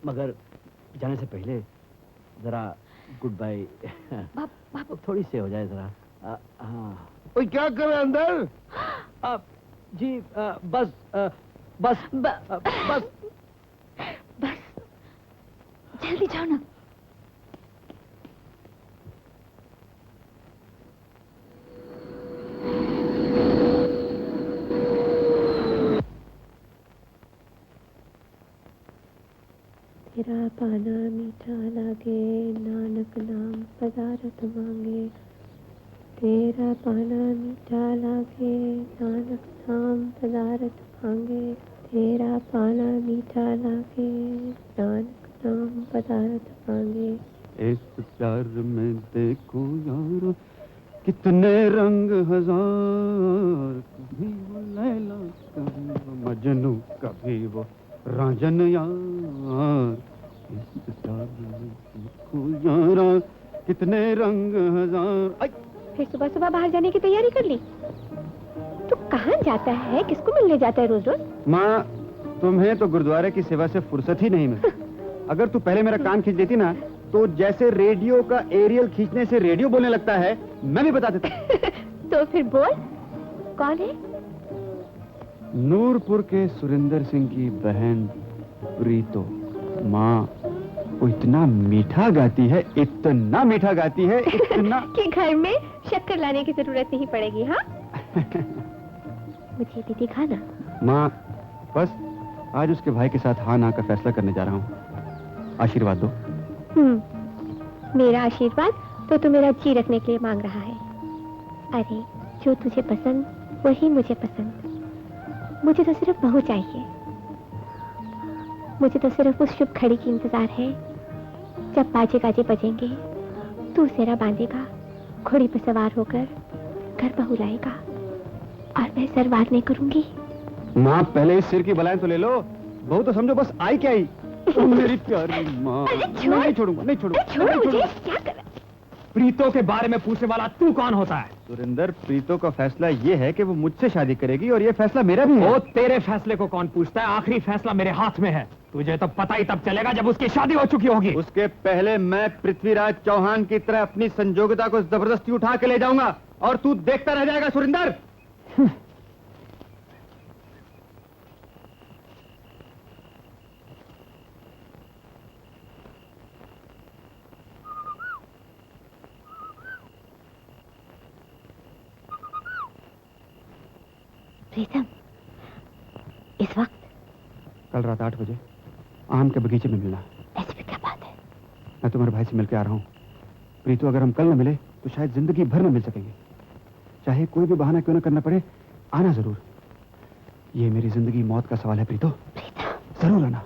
मगर जाने से पहले जरा गुड बाय थोड़ी सी हो जाए जरा। हाँ। ओए क्या कर रहे हैं अंदर? जी बस बस जल्दी जाओ ना। तेरा पाना मीठा लागे, नानक नाम पदारथ मांगे। तेरा पाना मीठा लागे, नानक नाम पदारथ मांगे। तेरा पाना मीठा लागे, नानक नाम पदारथ मांगे। इस प्यार में देखो यार कितने रंग हजार, कभी वो लैला कभी वो मजनू कभी वो रांझन यार। इस प्यार में देखो यार कितने रंग हजार। फिर सुबह सुबह बाहर जाने की तैयारी कर ली? तू कहाँ जाता है, किसको मिलने जाता है रोज रोज? माँ, तुम्हें तो गुरुद्वारे की सेवा से फुर्सत ही नहीं मिलती। अगर तू पहले मेरा कान खींच देती ना, तो जैसे रेडियो का एरियल खींचने से रेडियो बोलने लगता है, मैं भी बता देता। तो फिर बोल, कौन है? नूरपुर के सुरेंद्र सिंह की बहन प्रीतो। माँ, वो इतना मीठा गाती है, इतना मीठा गाती है, इतना कि घर में शक्कर लाने की जरूरत नहीं पड़ेगी। हाँ मुझे भी दिखाना। माँ, बस आज उसके भाई के साथ हाँ ना का फैसला करने जा रहा हूँ, आशीर्वाद दो। मेरा आशीर्वाद तो तू मेरा जी रखने के लिए मांग रहा है। अरे जो तुझे पसंद वही मुझे पसंद। मुझे तो सिर्फ बहू चाहिए। मुझे तो सिर्फ उस शुभ घड़ी की इंतजार है जब बाजे गाजे बजेंगे, तू सेरा बांधेगा, घोड़ी पर सवार होकर घर बहू लाएगा और मैं सर वार नहीं करूंगी। माँ, पहले इस सिर की बलाएं तो ले लो, बहू तो समझो बस आई क्या आई। मेरी प्यारी माँ, नहीं छोड़ूंगा, नहीं छोड़ूंगा, नहीं छोड़ूंगा। क्या कर? प्रीतो के बारे में पूछने वाला तू कौन होता है? सुरेंद्र, प्रीतो का फैसला ये है कि वो मुझसे शादी करेगी और ये फैसला मेरा भी है। वो तेरे फैसले को कौन पूछता है? आखिरी फैसला मेरे हाथ में है। तुझे तो पता ही तब चलेगा जब उसकी शादी हो चुकी होगी। उसके पहले मैं पृथ्वीराज चौहान की तरह अपनी संजोगिता को जबरदस्ती उठा के ले जाऊंगा और तू देखता रह जाएगा सुरिंदर। प्रीतम, इस वक्त? कल रात 8 बजे आम के बगीचे में मिलना। ऐसी भी क्या बात है? मैं तुम्हारे भाई से मिलकर आ रहा हूँ। प्रीतु, अगर हम कल न मिले तो शायद जिंदगी भर न मिल सकेंगे। चाहे कोई भी बहाना क्यों न करना पड़े, आना जरूर। ये मेरी जिंदगी मौत का सवाल है प्रीतु। जरूर आना।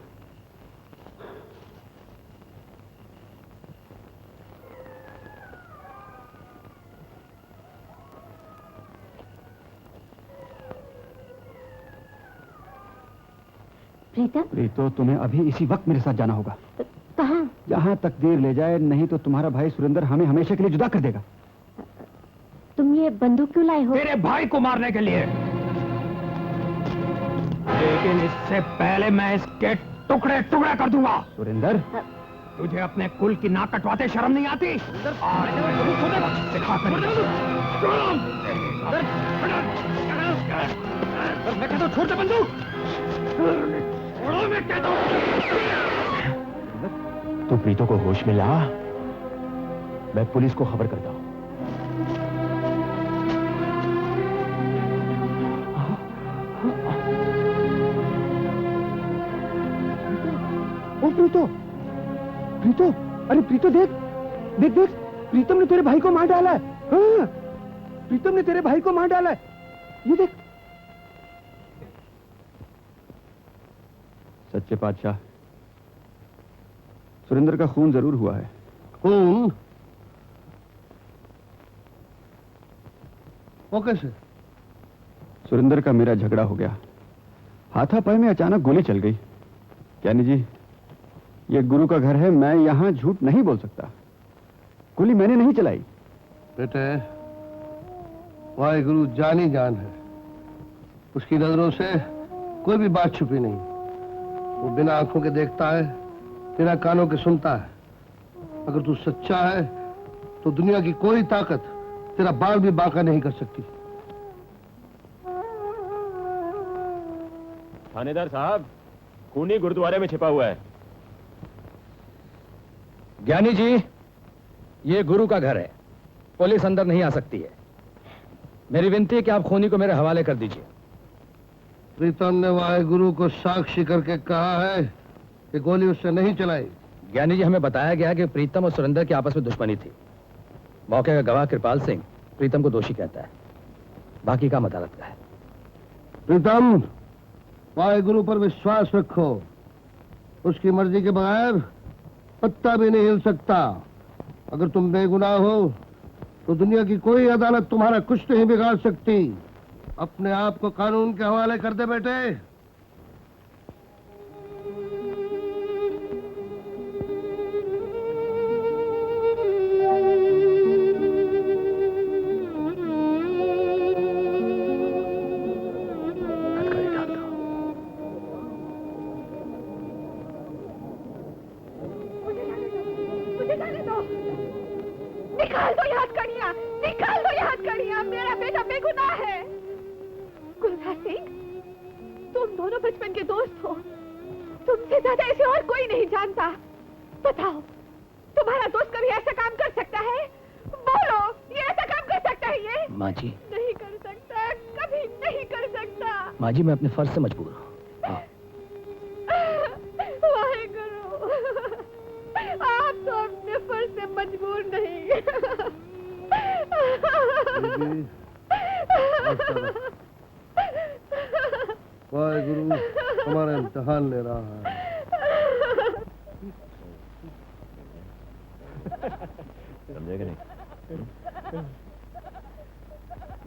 प्रीतम? प्रीतो, तुम्हें अभी इसी वक्त मेरे साथ जाना होगा। कहाँ? जहाँ तकदीर ले जाए, नहीं तो तुम्हारा भाई सुरेंद्र हमें हमेशा के लिए जुदा कर देगा। तुम ये बंदूक क्यों लाए हो? तेरे भाई को मारने के लिए। लेकिन इससे पहले मैं इसके टुकड़े टुकड़े कर दूंगा। सुरेंद्र, तुझे अपने कुल की नाक कटवाते शर्म नहीं आती? मैं कहता हूँ छोड़ दे बंदूक। मैं कहता हूँ। तू प्रीतो को होश में ला, मैं पुलिस को खबर करता हूँ। ओ प्रीतो, प्रीतो, अरे प्रीतो देख, देख देख, प्रीतम ने तेरे भाई को मार डाला है। हाँ, प्रीतम ने तेरे भाई को मार डाला है। ये देख। सच्चे पातशाह, सुरेंद्र का खून जरूर हुआ है। खून? वो कैसे? सुरेंद्र का मेरा झगड़ा हो गया। हाथापाई में अचानक गोली चल गई। ज्ञानी जी, ये गुरु का घर है, मैं यहां झूठ नहीं बोल सकता। गोली मैंने नहीं चलाई। बेटे, वाहेगुरु जानी जान है। उसकी नजरों से कोई भी बात छुपी नहीं। वो बिना आंखों के देखता है, बिना कानों के सुनता है। अगर तू सच्चा है तो दुनिया की कोई ताकत तेरा बाल भी बांका नहीं कर सकती। थानेदार साहब, खूनी गुरुद्वारे में छिपा हुआ है। ज्ञानी जी, ये गुरु का घर है, पुलिस अंदर नहीं आ सकती है। मेरी विनती है कि आप खूनी को मेरे हवाले कर दीजिए। प्रीतम ने वाहेगुरु को साक्षी करके कहा है कि गोली उससे नहीं चलाई। ज्ञानी जी, हमें बताया गया कि प्रीतम और सुरेंद्र की आपस में दुश्मनी थी। मौके का गवाह कृपाल सिंह प्रीतम को दोषी कहता है, बाकी काम अदालत का है। प्रीतम, वाहेगुरु पर विश्वास रखो। उसकी मर्जी के बगैर पत्ता भी नहीं हिल सकता। अगर तुम बेगुनाह हो तो दुनिया की कोई अदालत तुम्हारा कुछ नहीं बिगाड़ सकती। अपने आप को कानून के हवाले कर दे बेटे। निकाल दो ये हथकड़ियां, निकाल दो ये हथकड़ियां। मेरा बेटा बेगुनाह है। गुलजार सिंह, तुम दोनों बचपन के दोस्त हो। तुमसे ज्यादा ऐसे और कोई नहीं जानता। बताओ, तुम्हारा दोस्त कभी ऐसा काम कर सकता है? बोलो, ये ऐसा काम कर सकता है? ये माँ जी, नहीं कर सकता, कभी नहीं कर सकता। माँ जी, मैं अपने फर्ज से मजबूर हूँ। वाहेगुरु, आप तो अपने फर्ज से मजबूर नहीं। वाहेगुरु हमारा इम्तिहान ले रहा है। समझे कि नहीं?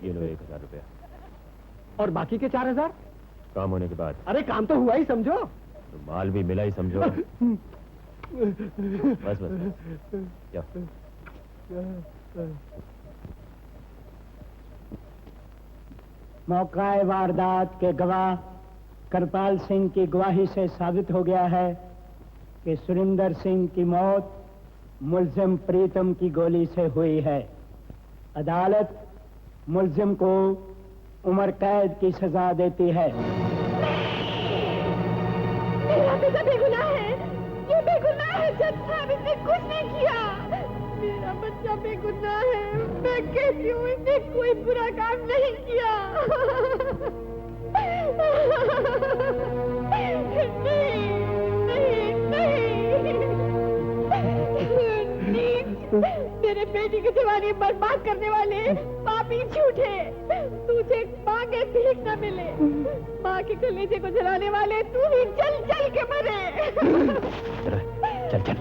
ये लो 1000 रुपया। और बाकी के 4000? काम होने के बाद। अरे काम तो हुआ ही समझो। तो माल भी मिला ही समझो। बस बस जाओ। मौका वारदात के गवाह कृपाल सिंह की गवाही से साबित हो गया है कि सुरेंद्र सिंह की मौत मुलजिम प्रीतम की गोली से हुई है। अदालत मुलजिम को उम्र कैद की सजा देती है। मेरा बेटा बेगुनाह है, ये बेगुनाह है। जज साहब, इसने कुछ नहीं किया। मेरा बच्चा बेगुनाह है। मैं कहती हूँ इसने कोई बुरा काम नहीं किया। मेरे बेटी की जवानी बर्बाद करने वाले पापी झूठे, तुझे माँ के भीख न मिले। माँ के कलेजे को जलाने वाले तू ही जल जल के मरे। चल चल।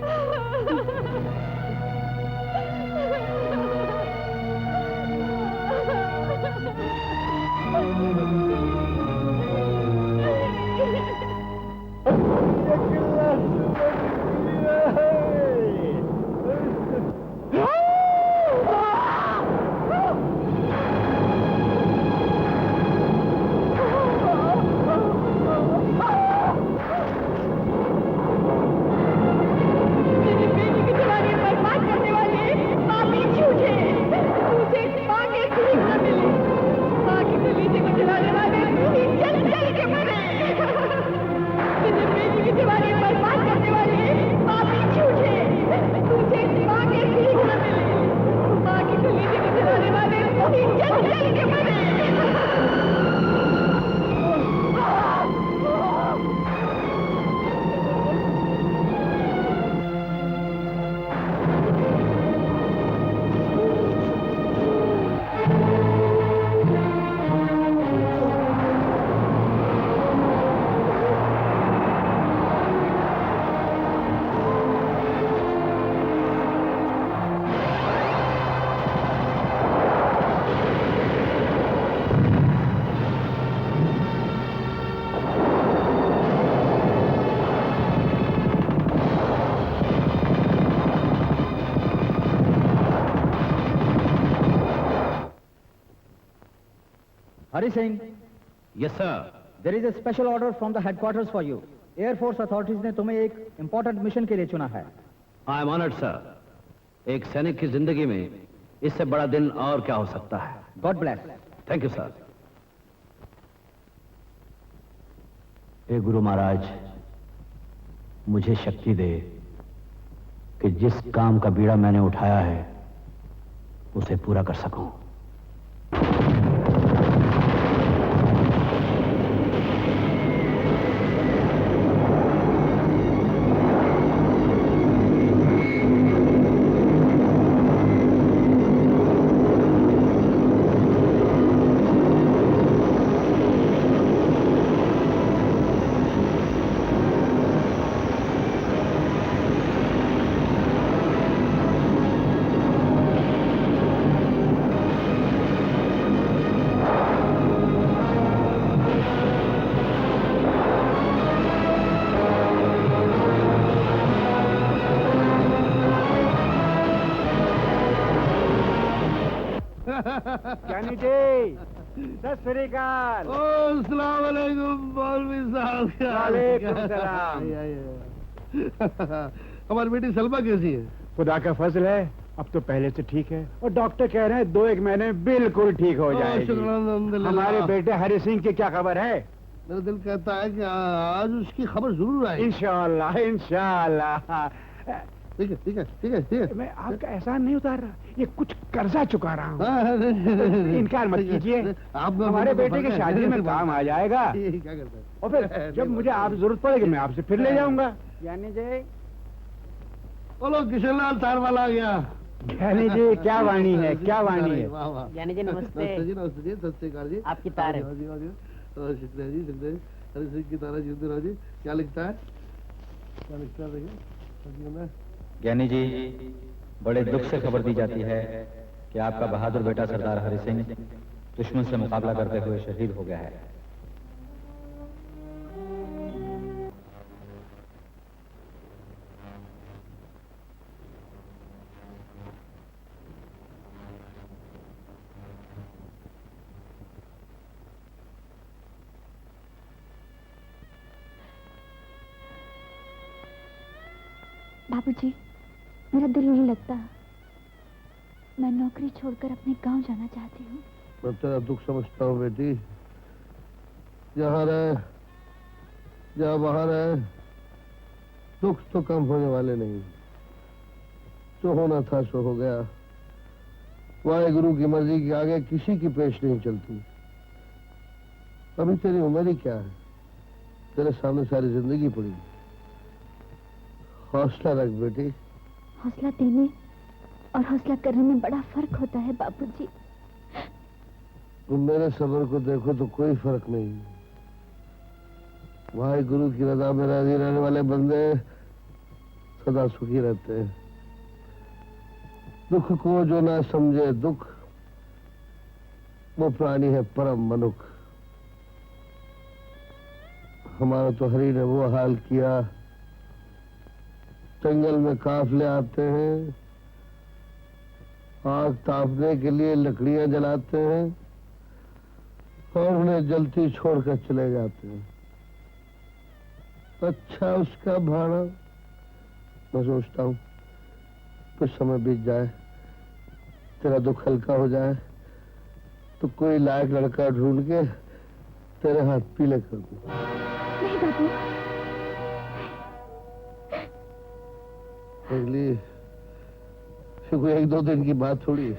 Hari Singh, yes sir. there is a special order from the headquarters for you. Air Force authorities ने तुम्हें एक important mission के लिए चुना है। I am honoured sir. एक सैनिक की जिंदगी में इससे बड़ा दिन और क्या हो सकता है। God bless. Thank you sir. हे गुरु महाराज, मुझे शक्ति दे कि जिस काम का बीड़ा मैंने उठाया है उसे पूरा कर सकूं। ज्ञानी जी, सत श्री अकाल। अस्सलाम वालेकुम मौलवी साहब। वालेकुम सलाम। हमारी बेटी सलमा कैसी है? खुदा का फजल है, अब तो पहले से ठीक है और डॉक्टर कह रहे हैं 2-1 महीने में बिल्कुल ठीक हो जाएगी। शुक्र। हमारे बेटे हरि सिंह की क्या खबर है? मेरा दिल कहता है कि आज उसकी खबर जरूर आएगी। इंशाअल्लाह इंशाअल्लाह। ठीक है ठीक है ठीक है ठीक है। मैं आपका एहसान नहीं उतार रहा, ये कुछ कर्जा चुका रहा हूँ। इनकार मत कीजिए, आप हमारे बेटे की शादी में काम आ जाएगा। क्या करता है? और फिर जब मुझे आप जरूरत पड़ेगी मैं आपसे फिर ले जाऊंगा। ज्ञानी जी, बोलो किशनलाल तारवाला आ गया। ज्ञानी जी, क्या वाणी है, क्या वाणी है। वाह वाह। ज्ञानी जी नमस्ते। नमस्ते जी, नमस्ते जी, सत श्री अकाल जी। आपकी तार है। शुक्रिया जी, शुक्रिया जी। हरि सिंह की तारा जीते रहो जी। क्या लिखता है? क्या लिखता है भैया? ज्ञानी जी, बड़े दुख से खबर दी जाती है कि आपका बहादुर बेटा सरदार हरि सिंह दुश्मन से मुकाबला करते हुए शहीद हो गया है। बाबूजी, मेरा दिल नहीं लगता। मैं नौकरी छोड़कर अपने गांव जाना चाहती हूँ। मैं तेरा दुख समझता हूँ बेटी। जहाँ रहे, जहाँ बाहर है, दुख तो कम होने वाले नहीं। जो होना था सो हो गया। वाहेगुरु की मर्जी के आगे किसी की पेश नहीं चलती। अभी तेरी उम्र ही क्या है? तेरे सामने सारी जिंदगी पड़ी। हौसला रख बेटी। हौसला देने और हौसला करने में बड़ा फर्क होता है बाबूजी। तुम मेरे सब्र को देखो तो कोई फर्क नहीं। वाहेगुरु की रजा में राजी रहने वाले बंदे सदा सुखी रहते हैं। दुख को जो ना समझे दुख, वो प्राणी है परम मनुख। हमारा तो हरि ने वो हाल किया। जंगल में काफले आते हैं, आग तापने के लिए लकड़ियां जलाते हैं और उन्हें जलती छोड़कर चले जाते हैं। अच्छा उसका भाड़ा। मैं सोचता हूँ कुछ समय बीत जाए, तेरा दुख हल्का हो जाए तो कोई लायक लड़का ढूंढ के तेरे हाथ पीले कर दूं। नहीं बाबू। अगली कोई एक दो दिन की बात थोड़ी है।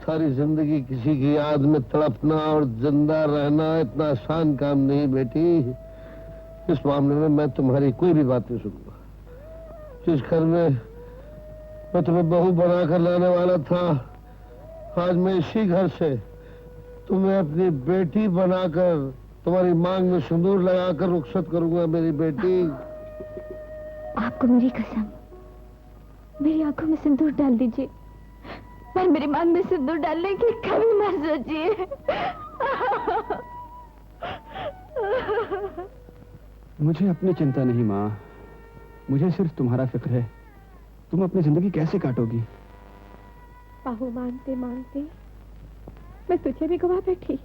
सारी जिंदगी किसी की याद में तड़पना और जिंदा रहना इतना आसान काम नहीं बेटी। इस मामले में मैं तुम्हारी कोई भी बात नहीं सुनूंगा। जिस घर में मैं तुम्हें बहू बनाकर लाने वाला था, आज मैं इसी घर से तुम्हें अपनी बेटी बनाकर तुम्हारी मांग में सिंदूर लगाकर रुखसत करूंगा। मेरी बेटी, आपको मेरी कसम, मेरी आंखों में सिंदूर डाल दीजिए, पर मेरी मांग में सिंदूर डालने की कभी मत सोचिए। मुझे अपनी चिंता नहीं माँ, मुझे सिर्फ तुम्हारा फिक्र है। तुम अपनी जिंदगी कैसे काटोगी? बाहु मांगते मांगते मैं तुझे भी गवा बैठी।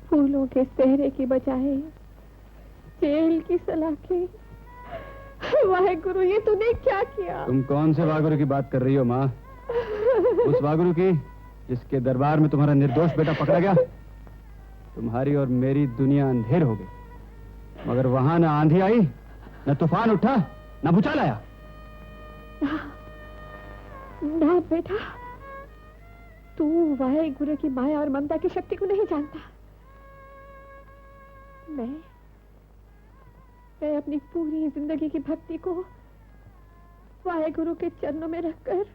फूलों के सेहरे की बजाय जेल की सलाखें। वाहेगुरु, ये तूने क्या किया? तुम कौन से वागुरु की बात कर रही हो माँ? उस वागुरु की जिसके दरबार में तुम्हारा निर्दोष बेटा पकड़ा गया। तुम्हारी और मेरी दुनिया अंधेर हो गई, मगर वहां न आंधी आई, न तूफान उठा, न भूचाल आया। ना बेटा, तू वाहेगुरु की माया और ममता की शक्ति को नहीं जानता। मैं अपनी पूरी जिंदगी की भक्ति को वाहेगुरु के चरणों में रखकर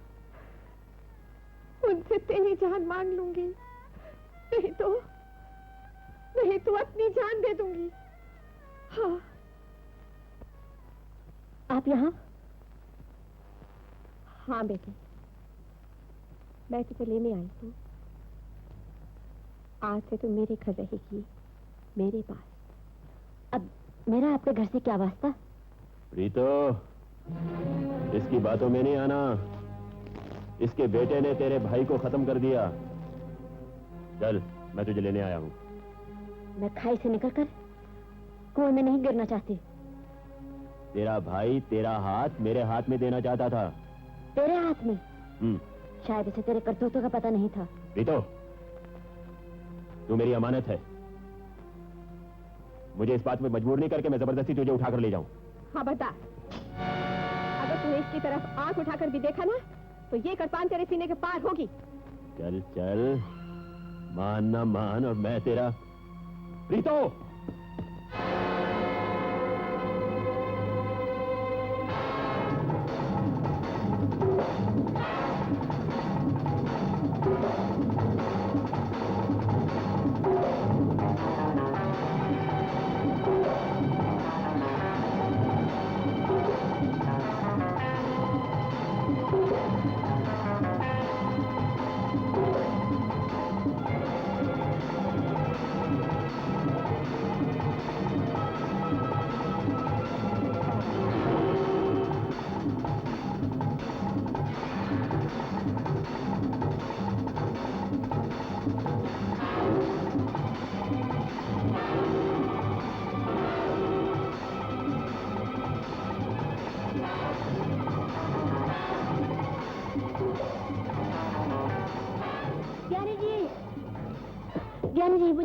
उनसे तेरी जान मांग लूंगी। नहीं तो अपनी जान दे दूंगी। हाँ। आप यहाँ? हाँ बेटी, मैं तुझे लेने आई हूँ। आज से तू मेरे घर रहेगी, मेरे पास। अब मेरा आपके घर से क्या वास्ता? प्रीतो, इसकी बातों में नहीं आना। इसके बेटे ने तेरे भाई को खत्म कर दिया। चल, मैं तुझे लेने आया हूँ। मैं खाई से निकलकर कुएं में नहीं गिरना चाहती। तेरा भाई तेरा हाथ मेरे हाथ में देना चाहता था। तेरे हाथ में? शायद इसे तेरे करतूतों का पता नहीं था। प्रीतो, तू मेरी अमानत है। मुझे इस बात में मजबूर नहीं करके मैं जबरदस्ती तुझे उठाकर ले जाऊं। हाँ बता, अगर तूने इसकी तरफ आंख उठाकर भी देखा ना, तो ये कृपान तेरे सीने के पार होगी। चल चल, मान ना मान और मैं तेरा। प्रीतो,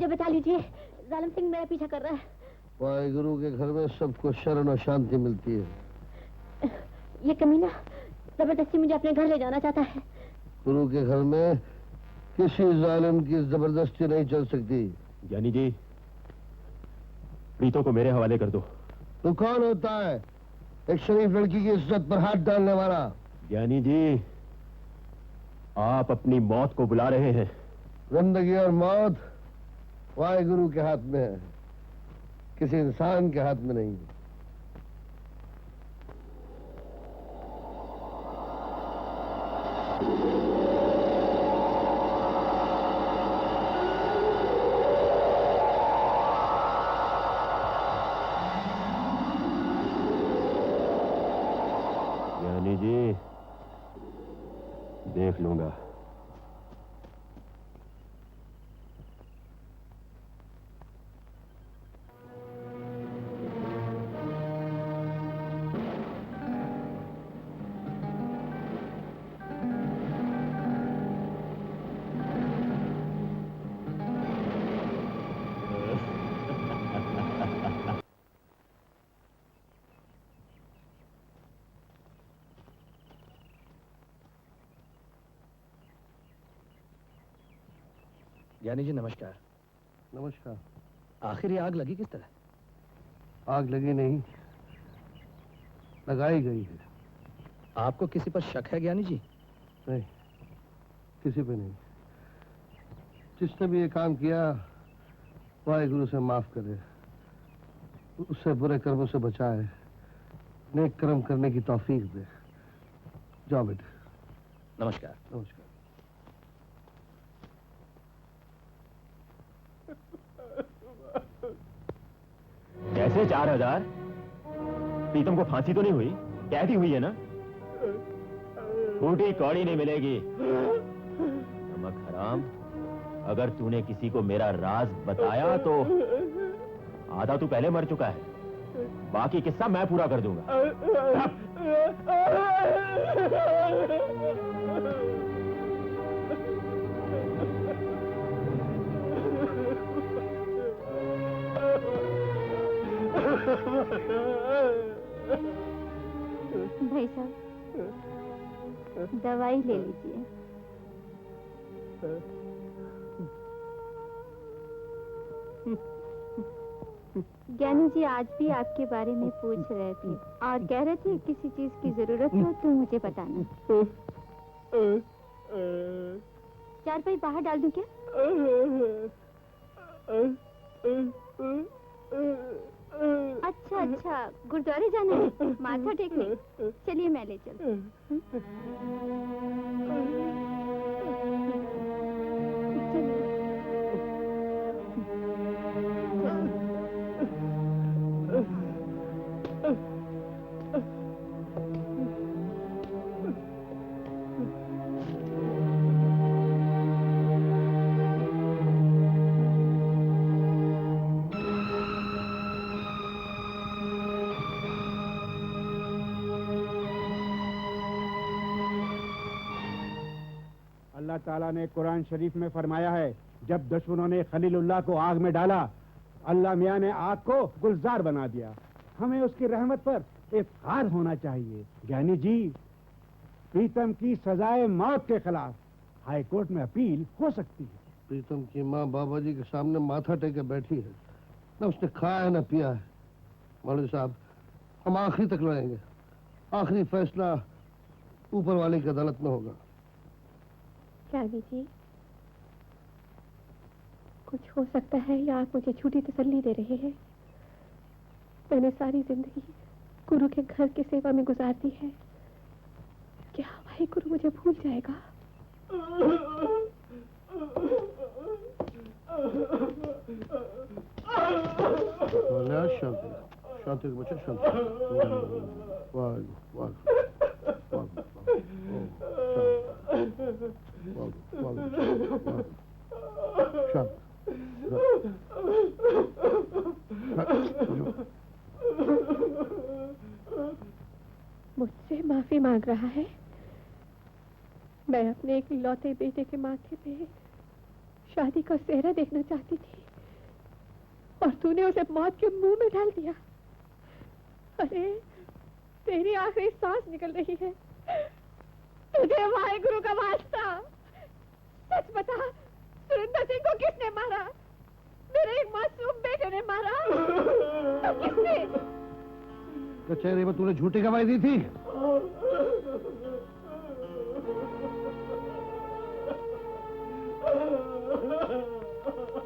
मुझे बचा लीजिए, जालिम सिंह मेरा पीछा कर रहा है। वाहेगुरु के घर में सबको शरण और शांति मिलती है। ये कमीना जबरदस्ती मुझे अपने घर ले जाना चाहता है। गुरु के घर में किसी जालिम की जबरदस्ती नहीं चल सकती। ज्ञानी जी, प्रीतों को मेरे हवाले कर दो। तो कौन होता है एक शरीफ लड़की की इज्जत पर हाथ डालने वाला? ज्ञानी जी, आप अपनी मौत को बुला रहे हैं। जिंदगी और मौत वाहेगुरु के हाथ में है, किसी इंसान के हाथ में नहीं। ज्ञानी जी, देख लूंगा। ज्ञानी जी नमस्कार। नमस्कार। आखिर ये आग लगी किस तरह? आग लगी नहीं, लगाई गई है। आपको किसी पर शक है ज्ञानी जी? नहीं, किसी पे नहीं। जिसने भी ये काम किया वाहेगुरु से माफ करे, उससे बुरे कर्मों से बचाए, नेक कर्म करने की तौफीक दे। जाओ बेटे। नमस्कार। नमस्कार। कैसे 4000? प्रीतम को फांसी तो नहीं हुई, कैद ही हुई है ना? फूटी कौड़ी नहीं मिलेगी। नमक हराम, अगर तूने किसी को मेरा राज बताया तो आधा तू पहले मर चुका है, बाकी किस्सा मैं पूरा कर दूंगा। भाई साहब, दवाई ले लीजिए। ज्ञानी जी आज भी आपके बारे में पूछ रहे थे और कह रहे थे किसी चीज की जरूरत हो तो मुझे बताना। चारपाई बाहर डाल दूं क्या? अच्छा अच्छा, गुरुद्वारे जाना है, माथा टेकने। चलिए मैं ले चलती हूँ। अल्लाह ताला ने कुरान शरीफ में फरमाया है, जब दुश्मनों ने खलीलुल्लाह को आग में डाला, अल्लाह मियाँ ने आग को गुलजार बना दिया। हमें उसकी रहमत पर इफ्तिखार होना चाहिए। ज्ञानी जी, प्रीतम की सजाए मौत के खिलाफ हाई कोर्ट में अपील हो सकती है। प्रीतम की माँ बाबा जी के सामने माथा टेके बैठी है, न उसने खाया है न पिया है। मौलवी साहब, हम आखिरी तक लड़ेंगे। आखिरी फैसला ऊपर वाले की अदालत में होगा। ज्ञानी जी, कुछ हो सकता है या आप मुझे झूठी तसल्ली दे रहे हैं। मैंने सारी जिंदगी गुरु के घर की सेवा में गुजार दी है। क्या भाई गुरु मुझे भूल जाएगा? शांति, शांति के बच्चे, शांति। मुझसे माफी मांग रहा है। मैं अपने एक इकलौते बेटे के माथे पे शादी का सेहरा देखना चाहती थी। और तूने उसे मौत के मुंह में डाल दिया। अरे तेरी आखिरी सांस निकल रही है, तुझे वाहेगुरु का वास्ता सच बता, सुरेंद्र सिंह को किसने मारा? मेरे एक मासूम बेटे ने मारा। तो किसने? कचहरी में तूने झूठी गवाही दी थी।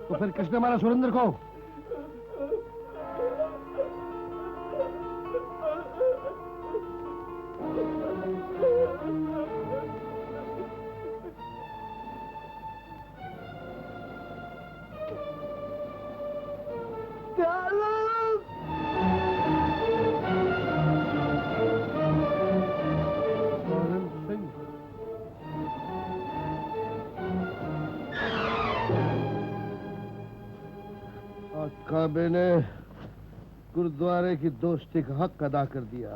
तो फिर किसने मारा सुरेंद्र को? काबे ने गुरुद्वारे की दोस्ती का हक अदा कर दिया।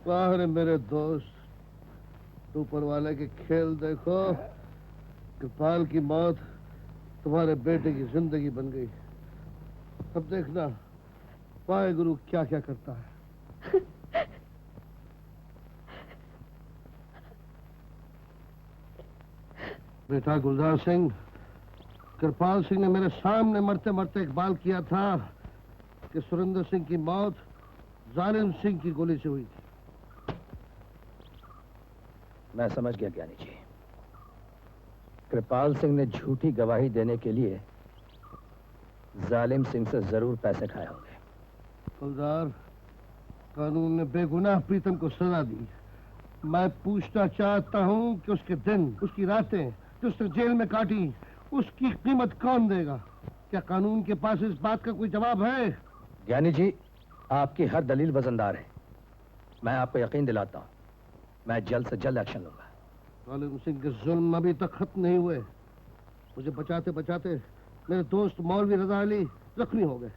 वाह रे मेरे दोस्त, ऊपर वाले के खेल देखो। कृपाल की मौत तुम्हारे बेटे की जिंदगी बन गई। अब देखना वाहेगुरु क्या क्या करता है। बेटा गुलजार सिंह, कृपाल सिंह ने मेरे सामने मरते मरते इकबाल किया था कि सुरेंद्र सिंह की मौत जालिम सिंह की गोली से हुई थी। मैं समझ गया ज्ञानी जी। कृपाल सिंह ने झूठी गवाही देने के लिए जालिम सिंह से जरूर पैसे खाए होंगे। गुलजार, कानून ने बेगुनाह प्रीतम को सजा दी। मैं पूछना चाहता हूं कि उसके दिन, उसकी रातें जो उसने जेल में काटी, उसकी कीमत कौन देगा? क्या कानून के पास इस बात का कोई जवाब है? ज्ञानी जी, आपकी हर दलील वजनदार है। मैं आपको यकीन दिलाता हूं, मैं जल्द से जल्द एक्शन लूंगा। जालिम सिंह के जुल्म अभी तक खत्म नहीं हुए। मुझे बचाते बचाते मेरे दोस्त मौलवी रजा अली जख्मी हो गए।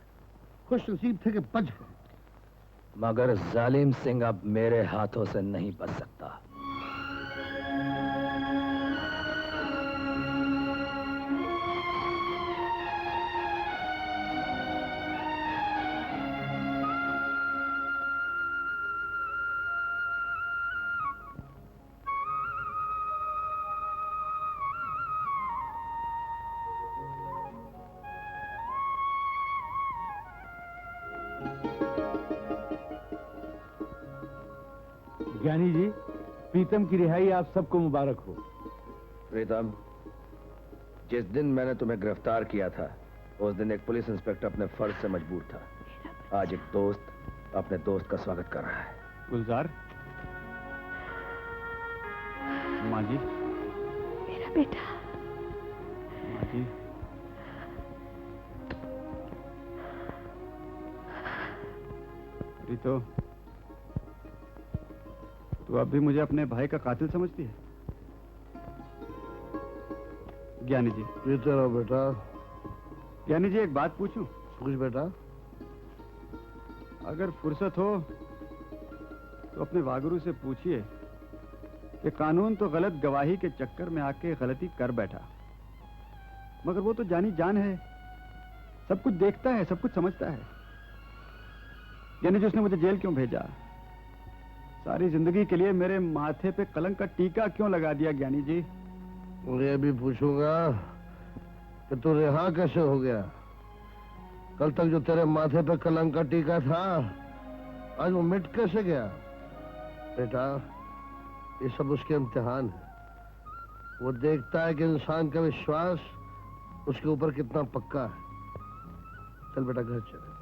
खुश नसीब थे कि बच गए। मगर जालिम सिंह अब मेरे हाथों से नहीं बच सकता। ज्ञानी जी, प्रीतम की रिहाई आप सबको मुबारक हो। प्रीतम, जिस दिन मैंने तुम्हें गिरफ्तार किया था, उस दिन एक पुलिस इंस्पेक्टर अपने फर्ज से मजबूर था। आज एक दोस्त अपने दोस्त का स्वागत कर रहा है। गुलजार, माँ जी। मेरा बेटा। माँ जी। प्रीतो, तू अब भी मुझे अपने भाई का कातिल समझती है? ज्ञानी जी। पीते रहो बेटा। ज्ञानी जी, एक बात पूछूं? पूछ बेटा। अगर फुर्सत हो तो अपने वागुरु से पूछिए कि कानून तो गलत गवाही के चक्कर में आके गलती कर बैठा, मगर वो तो जानी जान है, सब कुछ देखता है, सब कुछ समझता है। यानी जो उसने मुझे जेल क्यों भेजा, सारी जिंदगी के लिए मेरे माथे पे कलंक का टीका क्यों लगा दिया? ज्ञानी जी, मैं भी पूछूंगा कि तू रिहा कैसे हो गया? कल तक जो तेरे माथे पे कलंक का टीका था, आज वो मिट कैसे गया? बेटा, ये सब उसके इम्तिहान है। वो देखता है कि इंसान का विश्वास उसके ऊपर कितना पक्का है। चल बेटा, घर चले।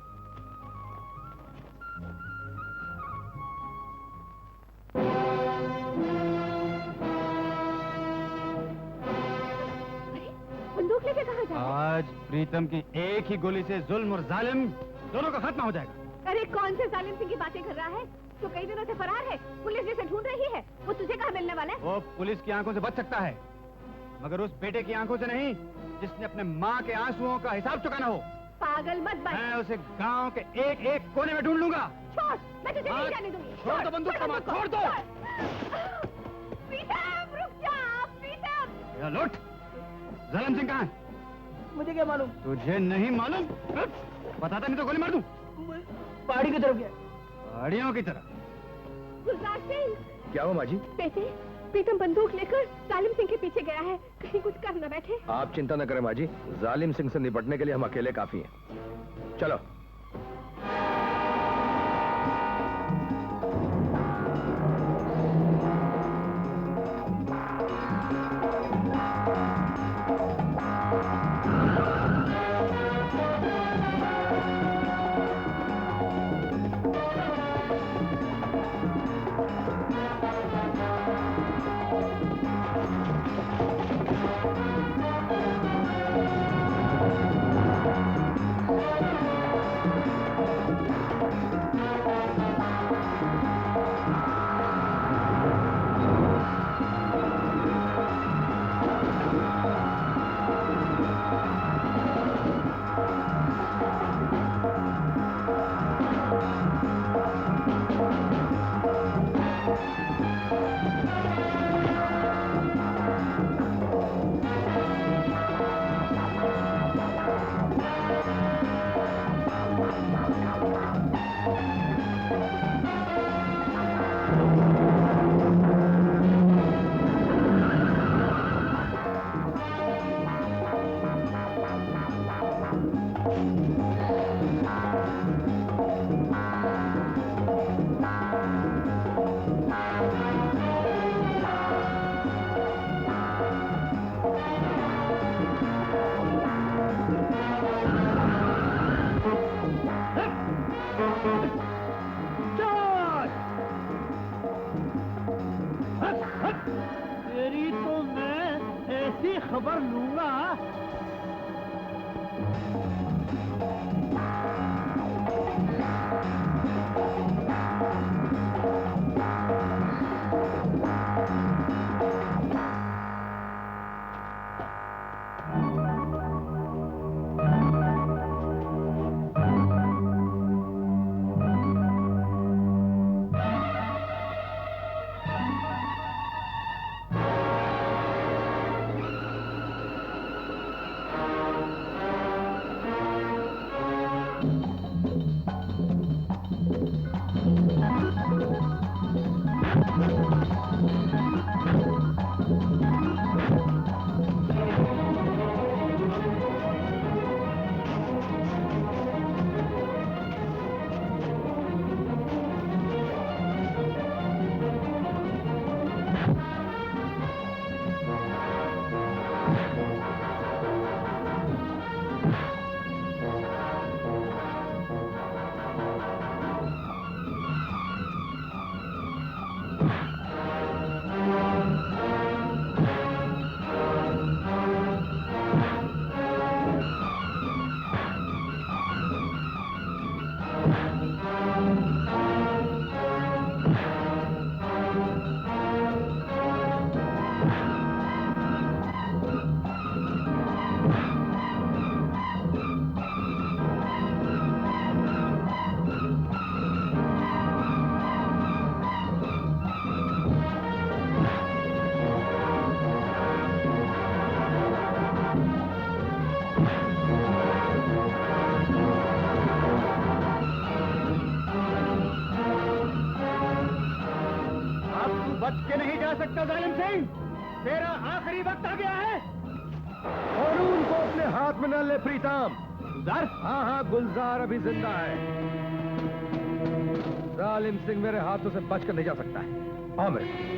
बंदूक लेके कहाँ जा रहे? आज प्रीतम की एक ही गोली से जुल्म और जालिम दोनों का खात्मा हो जाएगा। अरे कौन से जालिम सिंह की बातें कर रहा है? तो कई दिनों से फरार है, पुलिस जिसे ढूंढ रही है, वो तुझे कहाँ मिलने वाला है? वो पुलिस की आंखों से बच सकता है, मगर उस बेटे की आंखों से नहीं जिसने अपने माँ के आंसुओं का हिसाब चुकाना हो। पागल मत बन। मैं उसे गांव के एक एक कोने में ढूंढ लूंगा। छोड़, मैं तुझे नहीं जाने दूंगी। छोड़ दो बंदूक का मार, छोड़ दो। प्रीतम, रुक जा, प्रीतम। लौट। जालिम सिंह कहाँ है? मुझे क्या मालूम? तुझे नहीं मालूम? बताता नहीं तो गोली मार दूं। पहाड़ी की तरफ गया। पहाड़ियों की तरफ? गुलजार सिंह, क्या हुआ माँ जी? बेटे, प्रीतम बंदूक लेकर जालिम सिंह के पीछे गया है, कहीं कुछ कर न बैठे। आप चिंता न करें माँ जी, जालिम सिंह से निपटने के लिए हम अकेले काफी हैं। चलो। तेरी तो मैं ऐसी खबर लूंगा। बच के नहीं जा सकता जालिम सिंह, तेरा आखिरी वक्त आ गया है। और उनको अपने हाथ में न ले प्रीतम। गुलजार? हाँ हाँ, गुलजार अभी जिंदा है। जालिम सिंह मेरे हाथों से बचकर नहीं जा सकता है। हाँ मेरे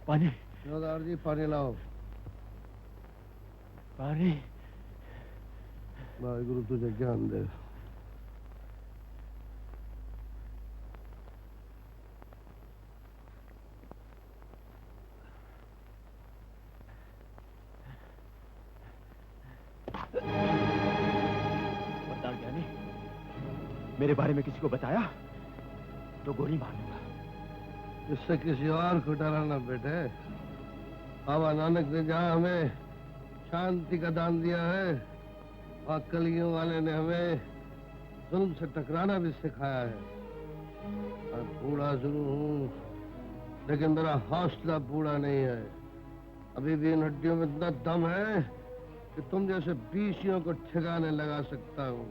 पानी। जोदार जी पानी लाओ। पानी। वाहिगुरु तुझे ज्ञान दे। खबरदार ज्ञानी, मेरे बारे में किसी को बताया तो गोली मार दूंगा। इससे किसी और को डराना बेटे। बाबा नानक ने जहाँ हमें शांति का दान दिया है, और कलियों वाले ने हमें जुल्म से टकराना भी सिखाया है। और बूढ़ा जरूर हूँ, लेकिन मेरा हौसला बूढ़ा नहीं है। अभी भी इन हड्डियों में इतना दम है कि तुम जैसे बीसियों को ठिकाने लगा सकता हूँ।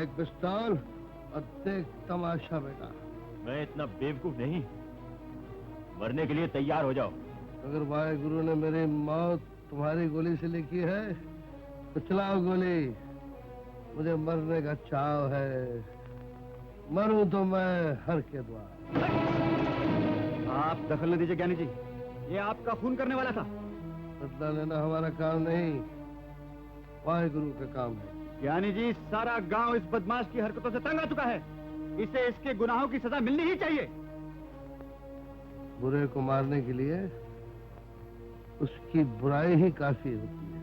एक पिस्तौल और देख तमाशा बेटा। मैं इतना बेवकूफ नहीं, मरने के लिए तैयार हो जाओ। अगर वाहेगुरु ने मेरी मौत तुम्हारी गोली से लिखी है तो चलाओ गोली। मुझे मरने का चाव है, मरूं तो मैं हर के द्वार। आप दखल न दीजिए ज्ञानी जी, ये आपका खून करने वाला था। बदला लेना हमारा काम नहीं, वाहेगुरु का काम है। ज्ञानी जी, सारा गांव इस बदमाश की हरकतों से तंग आ चुका है। इसे इसके गुनाहों की सजा मिलनी ही चाहिए। बुरे को मारने के लिए उसकी बुराई ही काफी होती है।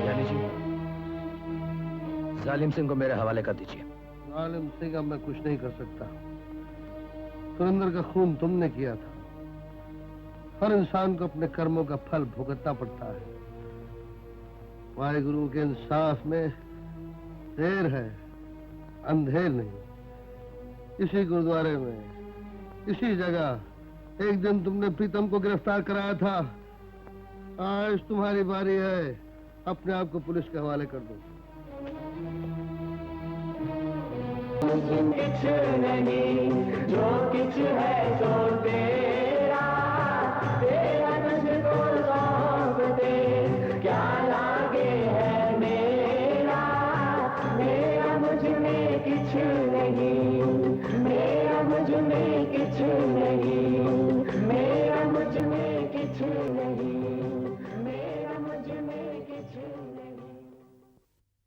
ज्ञानी जी, जालिम सिंह को मेरे हवाले कर दीजिए। जालिम सिंह, अब मैं कुछ नहीं कर सकता। सुरेंद्र का खून तुमने किया था। हर इंसान को अपने कर्मों का फल भुगतना पड़ता है। वाहेगुरु के इंसाफ में देर है, अंधेर नहीं। इसी गुरुद्वारे में, इसी जगह एक दिन तुमने प्रीतम को गिरफ्तार कराया था। आज तुम्हारी बारी है, अपने आप को पुलिस के हवाले कर दो। कुछ नहीं, जो कुछ है सो तेरा, तेरा तुझको सौंप दे। क्या लागे है मेरा, मेरा मुझ में कुछ नहीं, मेरा मुझ में कुछ